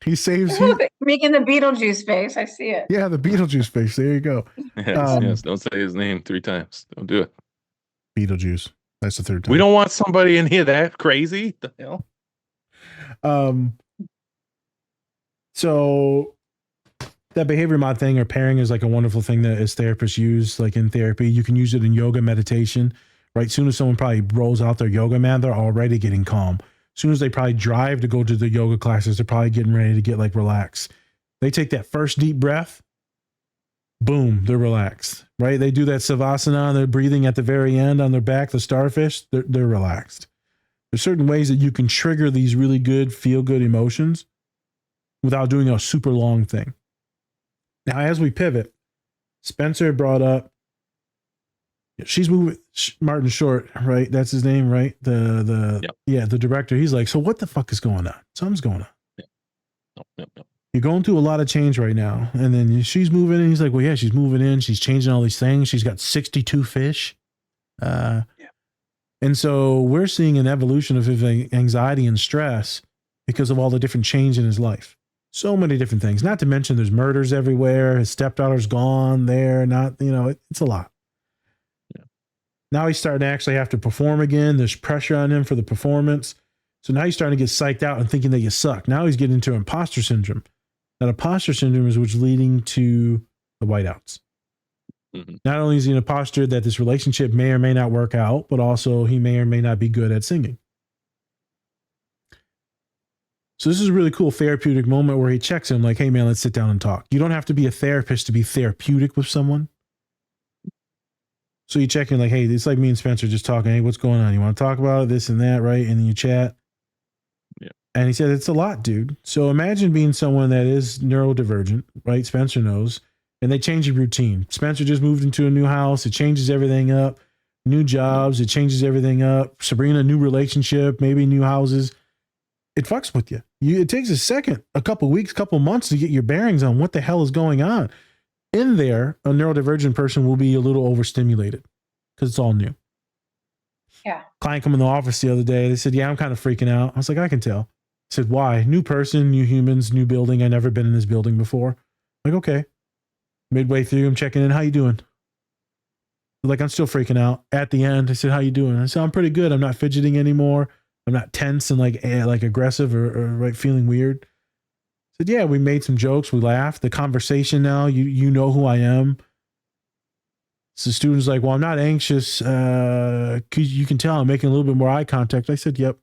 He saves. Making the Beetlejuice face. I see it. Yeah, the Beetlejuice face. There you go. Yes. Don't say his name 3 times. Don't do it. Beetlejuice. That's the 3rd time. We don't want somebody in here that crazy. The hell? So that behavior mod thing or pairing is like a wonderful thing that as therapists use, like in therapy. You can use it in yoga, meditation, right? Soon as someone probably rolls out their yoga mat, they're already getting calm. Soon as they probably drive to go to the yoga classes, they're probably getting ready to get like relaxed. They take that first deep breath, boom, they're relaxed, right? They do that savasana, they're breathing at the very end on their back, the starfish, they're relaxed. There's certain ways that you can trigger these really good, feel good emotions without doing a super long thing. Now, as we pivot, Spencer brought up, she's moving, Martin Short, right? That's his name, right? The director. He's like, so what the fuck is going on? Something's going on. Yep. You're going through a lot of change right now. And then she's moving in. He's like, well, yeah, she's moving in. She's changing all these things. She's got 62 fish. And so we're seeing an evolution of his anxiety and stress because of all the different change in his life. So many different things. Not to mention there's murders everywhere. His stepdaughter's gone there. It's a lot. Yeah. Now he's starting to actually have to perform again. There's pressure on him for the performance. So now he's starting to get psyched out and thinking that you suck. Now he's getting into imposter syndrome. That imposter syndrome is what's leading to the whiteouts. Mm-hmm. Not only is he an imposter that this relationship may or may not work out, but also he may or may not be good at singing. So this is a really cool therapeutic moment where he checks him like, hey man, let's sit down and talk. You don't have to be a therapist to be therapeutic with someone. So you check in like, hey, it's like me and Spencer just talking. Hey, what's going on? You want to talk about it, this and that, right? And then you chat. Yeah. And he said, it's a lot, dude. So imagine being someone that is neurodivergent, right? Spencer knows. And they change your routine. Spencer just moved into a new house. It changes everything up. New jobs. It changes everything up. Sabrina, new relationship, maybe new houses. It fucks with you. It takes a couple weeks, couple months to get your bearings on what the hell is going on. In there, a neurodivergent person will be a little overstimulated because it's all new. Yeah. Client come in the office the other day. They said, yeah, I'm kind of freaking out. I was like, I can tell. I said, why? New person, new humans, new building. I never been in this building before. I'm like, okay. Midway through, I'm checking in. How you doing? They're like, I'm still freaking out. At the end, I said, how you doing? I said, I'm pretty good. I'm not fidgeting anymore. I'm not tense and like aggressive or feeling weird. I said, yeah, we made some jokes. We laughed. The conversation now, you know who I am. So the student's like, well, I'm not anxious. You can tell I'm making a little bit more eye contact. I said, yep.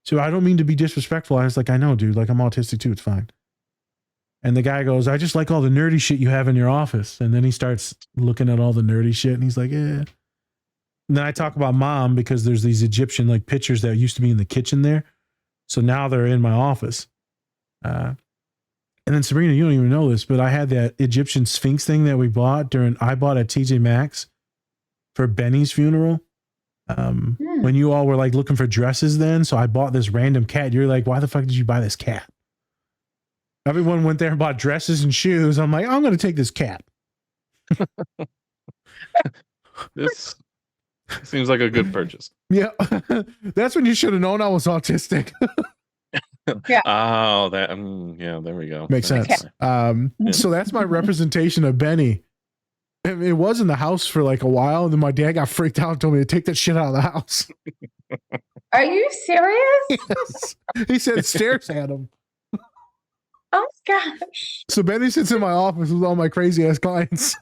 So I don't mean to be disrespectful. I was like, I know, dude. Like, I'm autistic too. It's fine. And the guy goes, I just like all the nerdy shit you have in your office. And then he starts looking at all the nerdy shit and he's like, yeah. And then I talk about mom because there's these Egyptian like pictures that used to be in the kitchen there. So now they're in my office. And then Sabrina, you don't even know this, but I had that Egyptian Sphinx thing that I bought at TJ Maxx for Benny's funeral. When you all were like looking for dresses then. So I bought this random cat. You're like, why the fuck did you buy this cat? Everyone went there and bought dresses and shoes. I'm like, I'm going to take this cat. This seems like a good purchase. Yeah. That's when you should have known I was autistic. Yeah. Oh, that. Yeah, there we go. Makes sense. So that's my representation of Benny. It was in the house for like a while. And then my dad got freaked out and told me to take that shit out of the house. Are you serious? Yes. He said it stares at him. Oh gosh. So Benny sits in my office with all my crazy ass clients.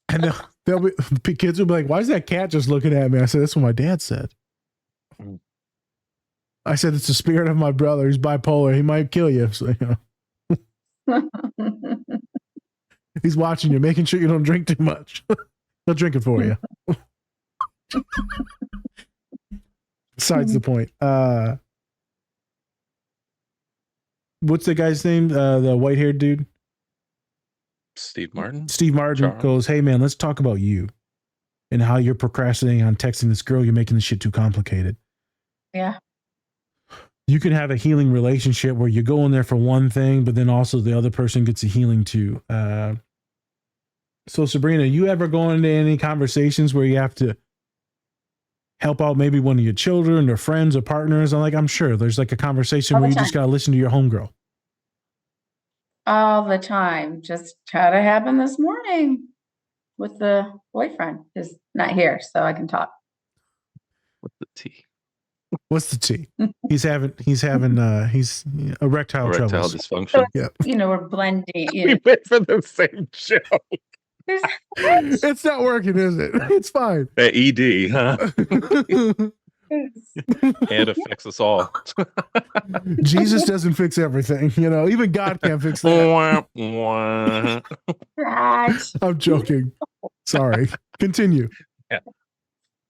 And the kids will be like, why is that cat just looking at me? I said, that's what my dad said. I said, it's the spirit of my brother. He's bipolar. He might kill you. So, he's watching you, making sure you don't drink too much. He'll drink it for you. Besides the point. What's the guy's name? The white-haired dude? Steve Martin. Steve Martin goes, hey man, let's talk about you and how you're procrastinating on texting this girl. You're making this shit too complicated. Yeah. You can have a healing relationship where you go in there for one thing, but then also the other person gets a healing too. So Sabrina, you ever go into any conversations where you have to help out maybe one of your children or friends or partners? I'm sure there's like a conversation All where the you just time. got to listen to your homegirl. All the time. Just had to happen this morning with the boyfriend who's not here, so I can talk. What's the T? What's the T? He's erectile Erectile troubles. So dysfunction. Yeah. we're blending. We went for the same joke. It's not working, is it? It's fine. ED, huh? And affects us all. Jesus doesn't fix everything. Even God can't fix that. I'm joking. Sorry. Continue. Yeah.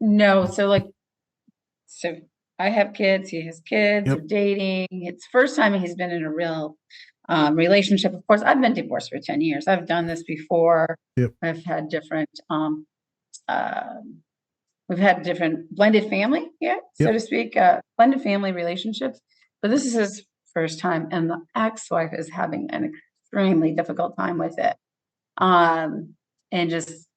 No, so I have kids, he has kids, Yep. we're dating. It's the first time he's been in a real relationship. Of course, I've been divorced for 10 years. I've done this before. Yep. I've had different we've had different blended family, so to speak, blended family relationships. But this is his first time, and the ex-wife is having an extremely difficult time with it. And just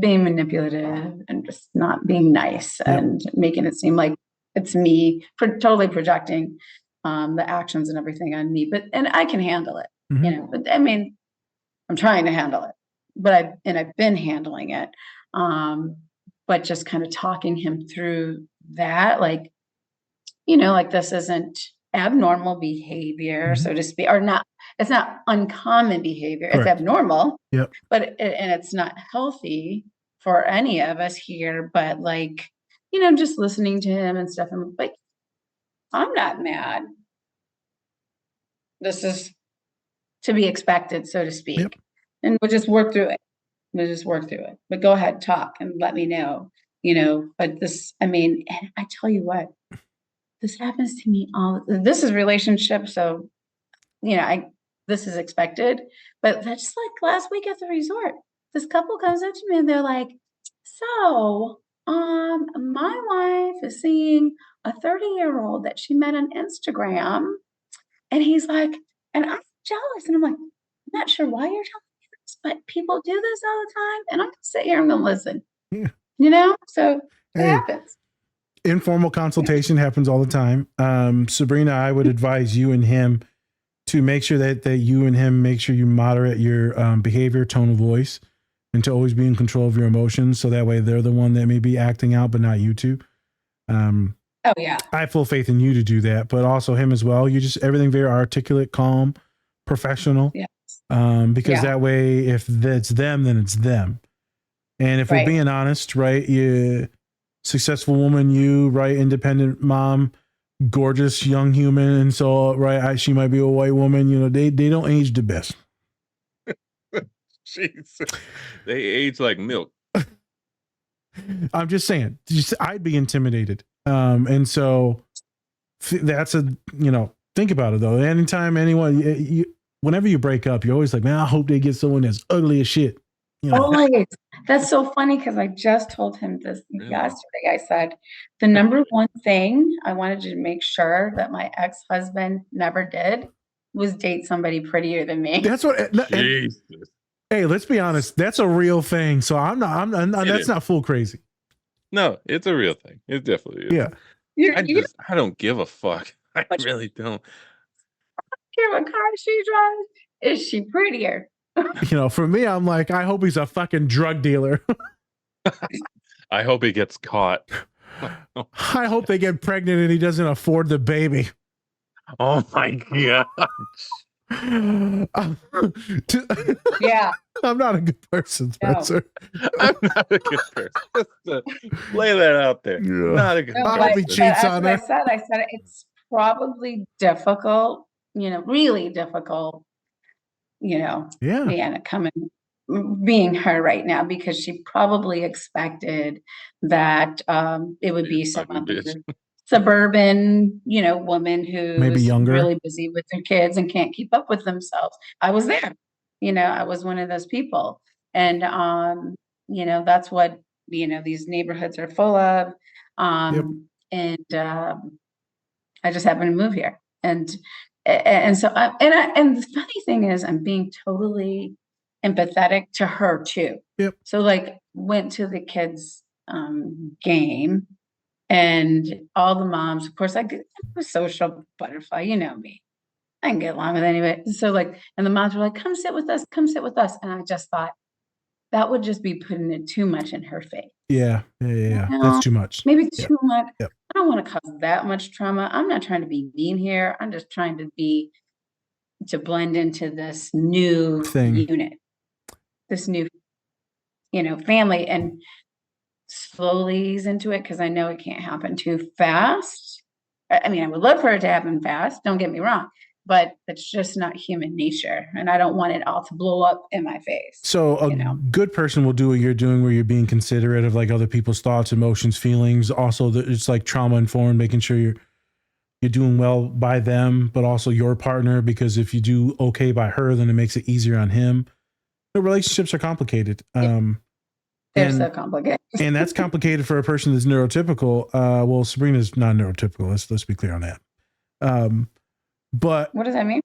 being manipulative and just not being nice and making it seem like it's me, totally projecting the actions and everything on me. And I can handle it, but I mean, I'm trying to handle it, but I've been handling it. But just kind of talking him through that, like this isn't abnormal behavior, so to speak, or not. It's not uncommon behavior. Correct. It's abnormal, Yep. and it's not healthy for any of us here. But just listening to him and stuff, I'm like, I'm not mad. This is to be expected, so to speak. Yep. And we'll just work through it. But go ahead, talk and let me know, but and I tell you what, this happens to me this is relationship. So, this is expected, but that's just like last week at the resort, this couple comes up to me and they're like, so, my wife is seeing a 30-year-old that she met on Instagram. And he's like, and I'm jealous. And I'm like, I'm not sure why you're telling me this, but people do this all the time. And I'm going to sit here and I'm going to listen. Yeah. So it happens. Informal consultation happens all the time. Sabrina, I would advise you and him to make sure that you and him make sure you moderate your behavior, tone of voice, and to always be in control of your emotions. So that way they're the one that may be acting out, but not you two. Oh yeah. I have full faith in you to do that, but also him as well. You just everything very articulate, calm, professional. Yeah. Because that way, if it's them, then it's them. And if we're being honest, right? You successful woman, independent mom, gorgeous young human, and so she might be a white woman. They don't age the best. Jesus, they age like milk. I'm just saying. I'd be intimidated. And so that's think about it though. Anytime anyone, whenever you break up, you're always like, man, I hope they get someone that's ugly as shit. Always. That's so funny because I just told him this yesterday. I said, the number one thing I wanted to make sure that my ex-husband never did was date somebody prettier than me. That's what. Jesus. Hey, let's be honest. That's a real thing. So I'm not. That's not full crazy. No, it's a real thing. It definitely is. Yeah. I don't give a fuck. I really don't. I don't care what car she drives. Is she prettier? For me, I'm like, I hope he's a fucking drug dealer. I hope he gets caught. I hope they get pregnant and he doesn't afford the baby. Oh my god. Yeah. I'm not a good person, Spencer. No. I'm not a good person. Just to lay that out there. Yeah. Not a good person. I hope he cheats on her. I said it's probably difficult, really difficult, being her right now, because she probably expected that it would be some other suburban, woman who's maybe younger, really busy with their kids and can't keep up with themselves. I was there, I was one of those people. And, that's what, these neighborhoods are full of. and I just happened to move here, and so and the funny thing is, I'm being totally empathetic to her too. Yep. So like, went to the kids' game, and all the moms, of course, I'm a social butterfly, you know me. I can get along with anybody. So like, and the moms were like, come sit with us, come sit with us. And I just thought that would just be putting it too much in her face. Yeah. That's too much. Maybe too much. Yep. I don't want to cause that much trauma. I'm not trying to be mean here. I'm just trying to blend into this new unit, this new, family, and slowly ease into it, because I know it can't happen too fast. I mean, I would love for it to happen fast. Don't get me wrong. But it's just not human nature, and I don't want it all to blow up in my face. So a good person will do what you're doing, where you're being considerate of like other people's thoughts, emotions, feelings. Also, it's like trauma informed, making sure you're doing well by them, but also your partner, because if you do okay by her, then it makes it easier on him. The relationships are complicated. They're so complicated, and that's complicated for a person that's neurotypical. Well, Sabrina's not neurotypical. Let's be clear on that. But what does that mean?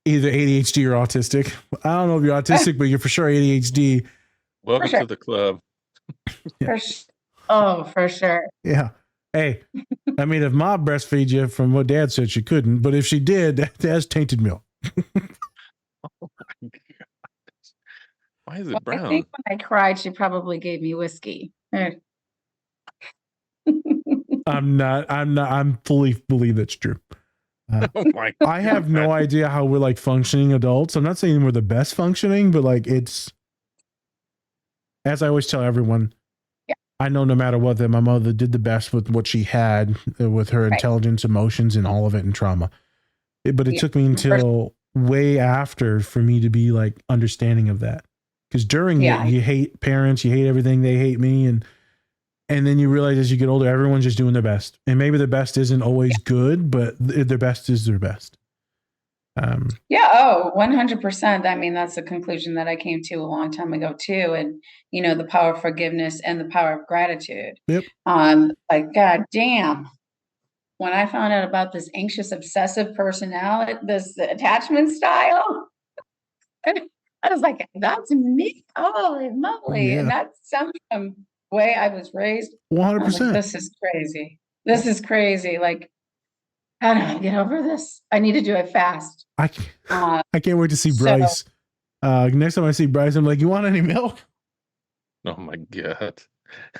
Either ADHD or autistic. I don't know if you're autistic, but you're for sure ADHD. Welcome to the club. For sure. Yeah. Hey, I mean, if mom breastfeeds you, from what dad said, she couldn't. But if she did, that's tainted milk. Oh my God. Why is it brown? I think when I cried, she probably gave me whiskey. I'm fully believe that's true. Oh my God. I have no idea how we're like functioning adults. I'm not saying we're the best functioning, but like, it's, as I always tell everyone, I know no matter what, that my mother did the best with what she had, with her intelligence, emotions, and all of it, and trauma. But it took me until way after for me to be like understanding of that. Because during it, you hate parents, you hate everything, they hate me, and then you realize as you get older, everyone's just doing their best. And maybe their best isn't always good, but their best is their best. 100%. I mean, that's a conclusion that I came to a long time ago too. And, the power of forgiveness and the power of gratitude. Yep. Like, God damn. When I found out about this anxious, obsessive personality, this attachment style, I was like, that's me. Holy moly. Yeah. And that's some way I was raised. 100%. Like, this is crazy. This is crazy. Like, how do I get over this? I need to do it fast. I can't wait to see Bryce. Next time I see Bryce, I'm like, you want any milk? Oh my God.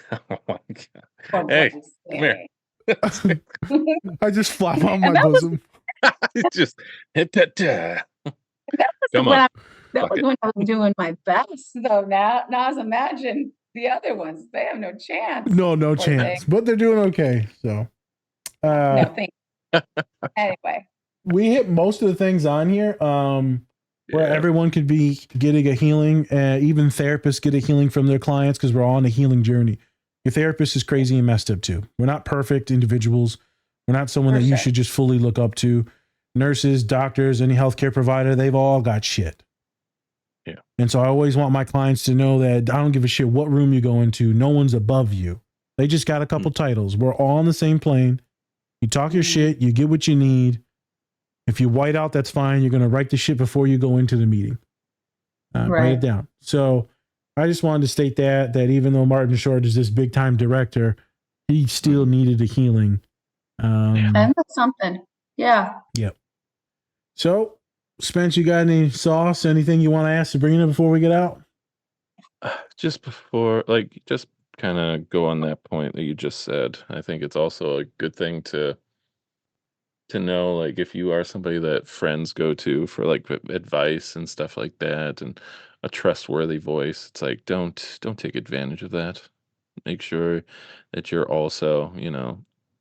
Oh my God. Oh, Hey, Bryce, come here. I just flop on my bosom. Just hit that. That Come was on. when I was doing my best, though. Now imagine the other ones. They have no chance. No chance. But they're doing okay. So no, thank you. Anyway. We hit most of the things on here. Where everyone could be getting a healing, even therapists get a healing from their clients, because we're all on a healing journey. Your therapist is crazy and messed up too. We're not perfect individuals. We're not someone that you should just fully look up to. Nurses, doctors, any healthcare provider, they've all got shit. Yeah. And so I always want my clients to know that I don't give a shit what room you go into. No one's above you. They just got a couple titles. We're all on the same plane. You talk your shit, you get what you need. If you white out, that's fine. You're going to write the shit before you go into the meeting. Write it down. So I just wanted to state that even though Martin Short is this big time director, he still needed a healing. And that's something. Yeah. Yep. So Spence, you got any sauce, anything you want to ask Sabrina before we get out? Just before, just kind of go on that point that you just said. I think it's also a good thing to know, like, if you are somebody that friends go to for like advice and stuff like that, and a trustworthy voice, it's like, don't take advantage of that. Make sure that you're also,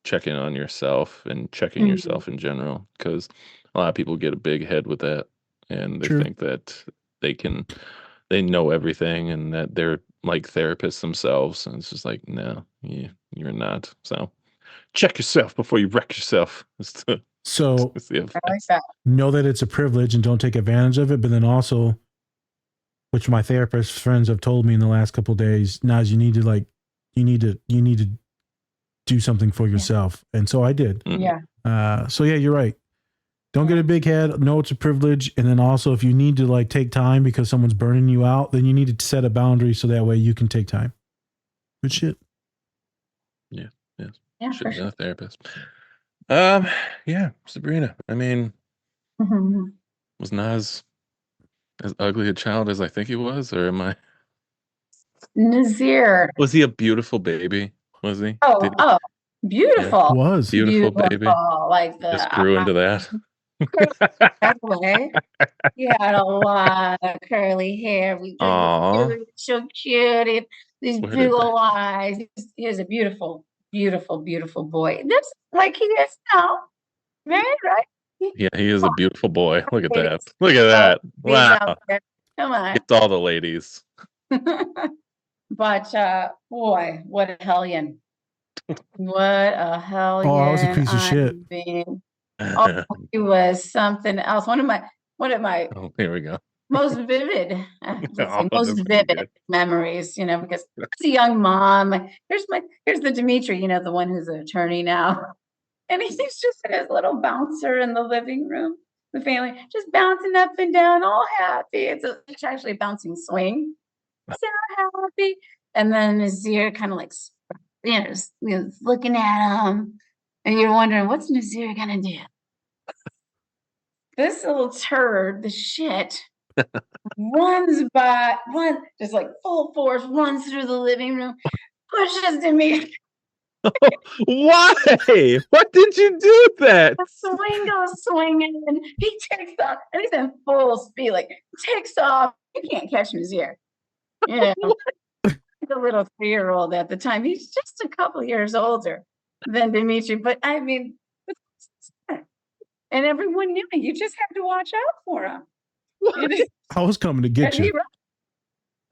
checking on yourself and checking yourself in general, because a lot of people get a big head with that, and they think that they know everything and that they're like therapists themselves, and it's just like, no, you're not. So check yourself before you wreck yourself. So know that it's a privilege and don't take advantage of it. But then also, which my therapist friends have told me in the last couple of days, Naz, you need to do something for yourself. And so I did. Yeah. So yeah, you're right. Don't get a big head. Know it's a privilege. And then also, if you need to like take time because someone's burning you out, then you need to set a boundary so that way you can take time. Good shit. Yeah. Yes. Yeah, Should for have been sure. a therapist. Yeah, Sabrina. I mean, was Nas as ugly a child as I think he was, or am I? Nazir. Was he a beautiful baby? Was he? Oh, Yeah, beautiful. Was. beautiful baby. Like Just the grew into that. way. He had a lot of curly hair. He Aw. was so cute. These Where big did old eyes. He was a beautiful, beautiful, beautiful boy. Just like he is now. Right? Right? Yeah, he is a beautiful boy. Look at that. Ladies. Look at that. He's Wow. out there. Come on. It's all the ladies. But boy, what a hellion. What a hellion. Oh, I was a piece of shit. Mean, oh, he was something else. One of my Oh, here we go. most vivid, let's say, Oh, most that's vivid good. memories, because as a young mom, here's the Dimitri, the one who's an attorney now. And he's just his little bouncer in the living room. The family just bouncing up and down, all happy. It's actually a bouncing swing. So happy. And then Nazir kind of like, just, looking at him. And you're wondering, what's Nazir going to do? This little turd, the shit, just like full force, runs through the living room, pushes Dimitri. Why? What did you do that? The swing goes swinging, and he takes off, and he's in full speed, like takes off. You can't catch Nazir. Yeah, the little 3-year-old at the time. He's just a couple years older than Dimitri, but I mean, and everyone knew it. You just have to watch out for him. I was coming to get you.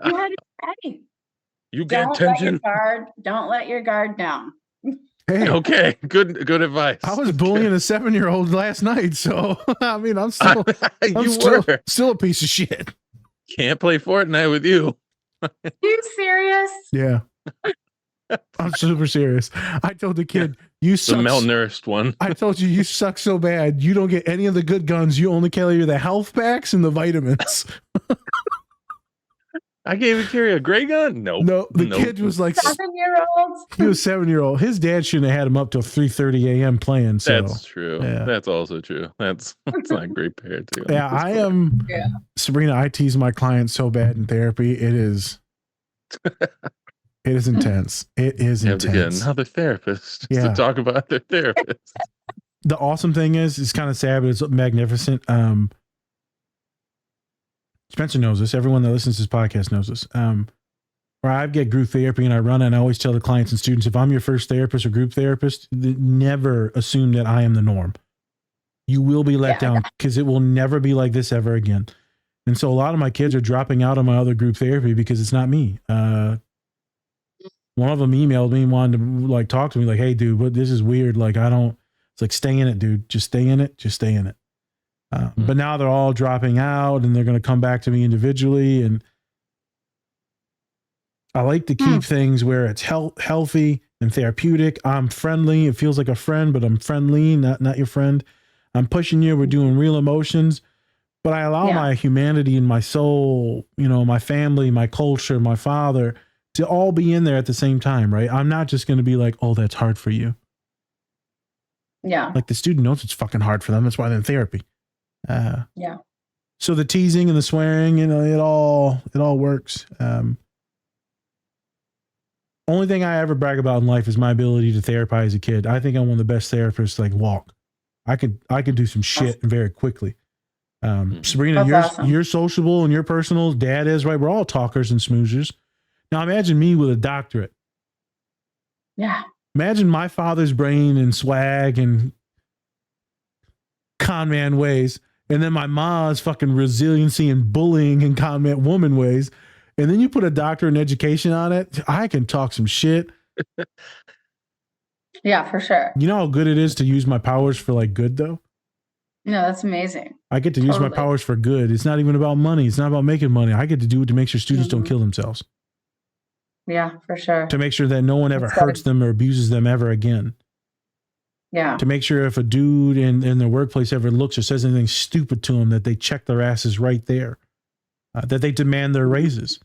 You had to be ready. You get attention. Don't let your guard down. Hey, Okay, good advice. I was bullying a 7-year-old last night, so I mean, I'm still, were. still a piece of shit. Can't play Fortnite with you. You serious? Yeah, I'm super serious. I told the kid, "You The suck." malnourished one. I told you suck so bad. You don't get any of the good guns. You only carry the health packs and the vitamins. I gave you carry a gray gun? Nope. No, the kid was like 7-year-olds. He was 7-year-old. His dad shouldn't have had him up till 3:30 a.m. playing. So That's true. yeah. That's also true. That's not a great parenting. Yeah, I am. Yeah. Sabrina, I tease my clients so bad in therapy. It is intense. It is You have to get intense. another therapist Yeah. to talk about their therapist. The awesome thing is, it's kind of sad, but it's magnificent. Spencer knows this. Everyone that listens to this podcast knows this. Where I get group therapy and I run it, and I always tell the clients and students, if I'm your first therapist or group therapist, never assume that I am the norm. You will be let down because it will never be like this ever again. And so a lot of my kids are dropping out of my other group therapy because it's not me. One of them emailed me and wanted to like talk to me like, hey dude, but this is weird. Like, it's like, stay in it, dude. Just stay in it. Just stay in it. But now they're all dropping out and they're going to come back to me individually. And I like to keep things where it's healthy and therapeutic. I'm friendly. It feels like a friend, but I'm friendly, not your friend. I'm pushing you. We're doing real emotions, but I allow my humanity and my soul, my family, my culture, my father to all be in there at the same time, right? I'm not just going to be like, oh, that's hard for you. Yeah. Like the student knows it's fucking hard for them. That's why they're in therapy. Yeah. So the teasing and the swearing, it all works. Only thing I ever brag about in life is my ability to therapize a kid. I think I'm one of the best therapists like walk. I could do some shit very quickly. Sabrina, you're sociable and you're personal. Dad is, right? We're all talkers and smoozers. Now imagine me with a doctorate. Yeah. Imagine my father's brain and swag and con man ways. And then my mom's fucking resiliency and bullying and con man woman ways. And then you put a doctor in education on it. I can talk some shit. Yeah, for sure. You know how good it is to use my powers for like good though? No, that's amazing. I get to use my powers for good. It's not even about money. It's not about making money. I get to do it to make sure students don't kill themselves. Yeah, for sure. to make sure that no one ever hurts them or abuses them ever again. Yeah. To make sure if a dude in the workplace ever looks or says anything stupid to them, that they check their asses right there, that they demand their raises.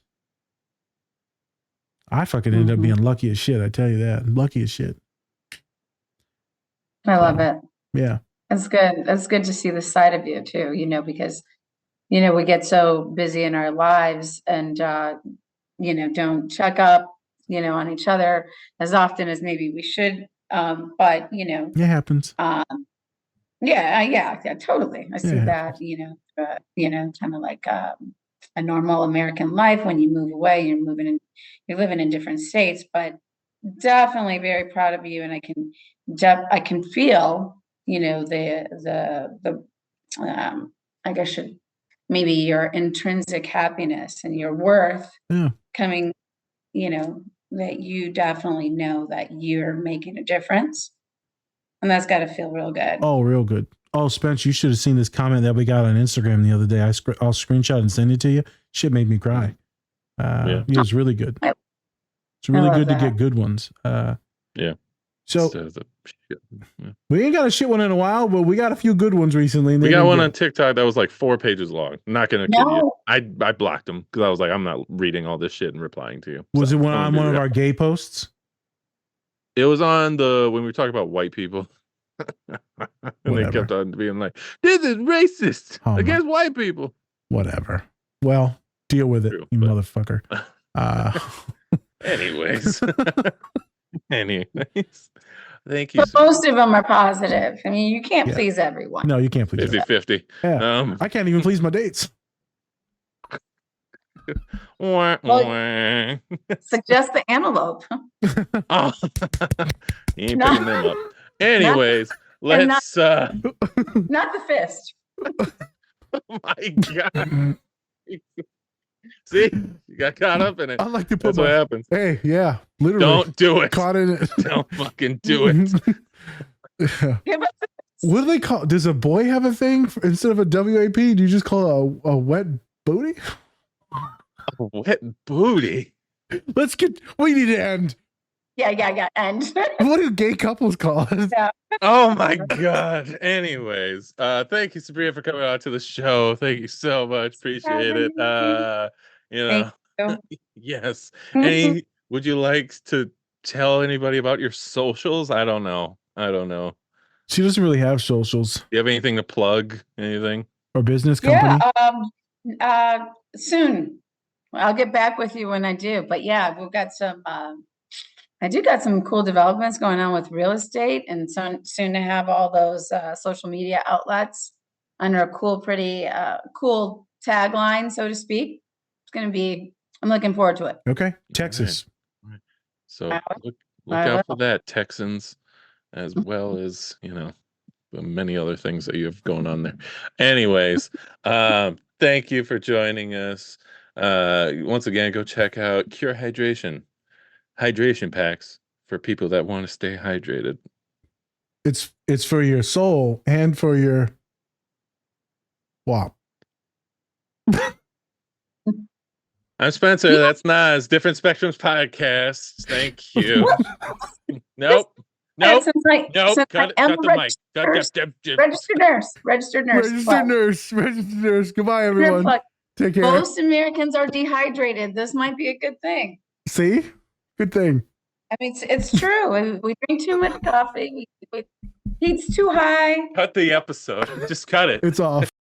I fucking ended up being lucky as shit. I tell you that. Lucky as shit. I love it. Yeah. That's good. That's good to see the side of you too, because, we get so busy in our lives and, don't check up, on each other as often as maybe we should. But, It happens. Yeah, totally. I see Yeah. that, kind of like a normal American life. When you move away, you're living in different states, but definitely very proud of you. And I can feel, I guess maybe your intrinsic happiness and your worth coming, that you definitely know that you're making a difference. And that's got to feel real good. Oh, real good. Oh, Spence, you should have seen this comment that we got on Instagram the other day. I'll screenshot and send it to you. Shit made me cry. It was really good. It's really good to get good ones. Yeah. So we ain't got a shit one in a while, but we got a few good ones recently. We got one on TikTok that was like 4 pages long. Not gonna kid you. I blocked them because I was like, I'm not reading all this shit and replying to you. Was it on one of our gay posts? It was on when we were talking about white people. And they kept on being like, this is racist against white people. Whatever. Well, deal with it, you motherfucker. Anyways. Thank you. But most of them are positive. I mean, you can't please everyone. No, you can't please 50-50. Yeah. I can't even please my dates. Suggest the antelope. Oh, you ain't picking them up. Anyways, let's not the fist. Oh my god. See, you got caught up in it. I like to put That's what happens. Hey, yeah, literally. Don't do it. Caught in it. Don't fucking do it. What do they call? Does a boy have a thing instead of a WAP? Do you just call it a wet booty? A wet booty. We need to end. Yeah. End. What do gay couples call it? Yeah. Oh my god. Anyways, thank you, Sabrina, for coming out to the show. Thank you so much. Appreciate it. Thank you. Yes. Would you like to tell anybody about your socials? I don't know. She doesn't really have socials. Do you have anything to plug? Anything? Or business company? Yeah. Soon. I'll get back with you when I do. But yeah, we've got some. I do got some cool developments going on with real estate, and soon to have all those social media outlets under a pretty cool tagline, so to speak. It's going to be. I'm looking forward to it. Okay, Texas. Right. So look out for that, Texans, as well as the many other things that you have going on there. Anyways, thank you for joining us. Once again, go check out Cure Hydration packs for people that want to stay hydrated. It's for your soul and for your WAP. I'm Spencer. That's Nas. Different Spectrums Podcast. Thank you. Nope. Cut the mic. Registered nurse. Goodbye, everyone. Take care. Most Americans are dehydrated. This might be a good thing. See? Good thing. I mean, it's true. We drink too much coffee. Heat's too high. Cut the episode. Just cut it. It's off.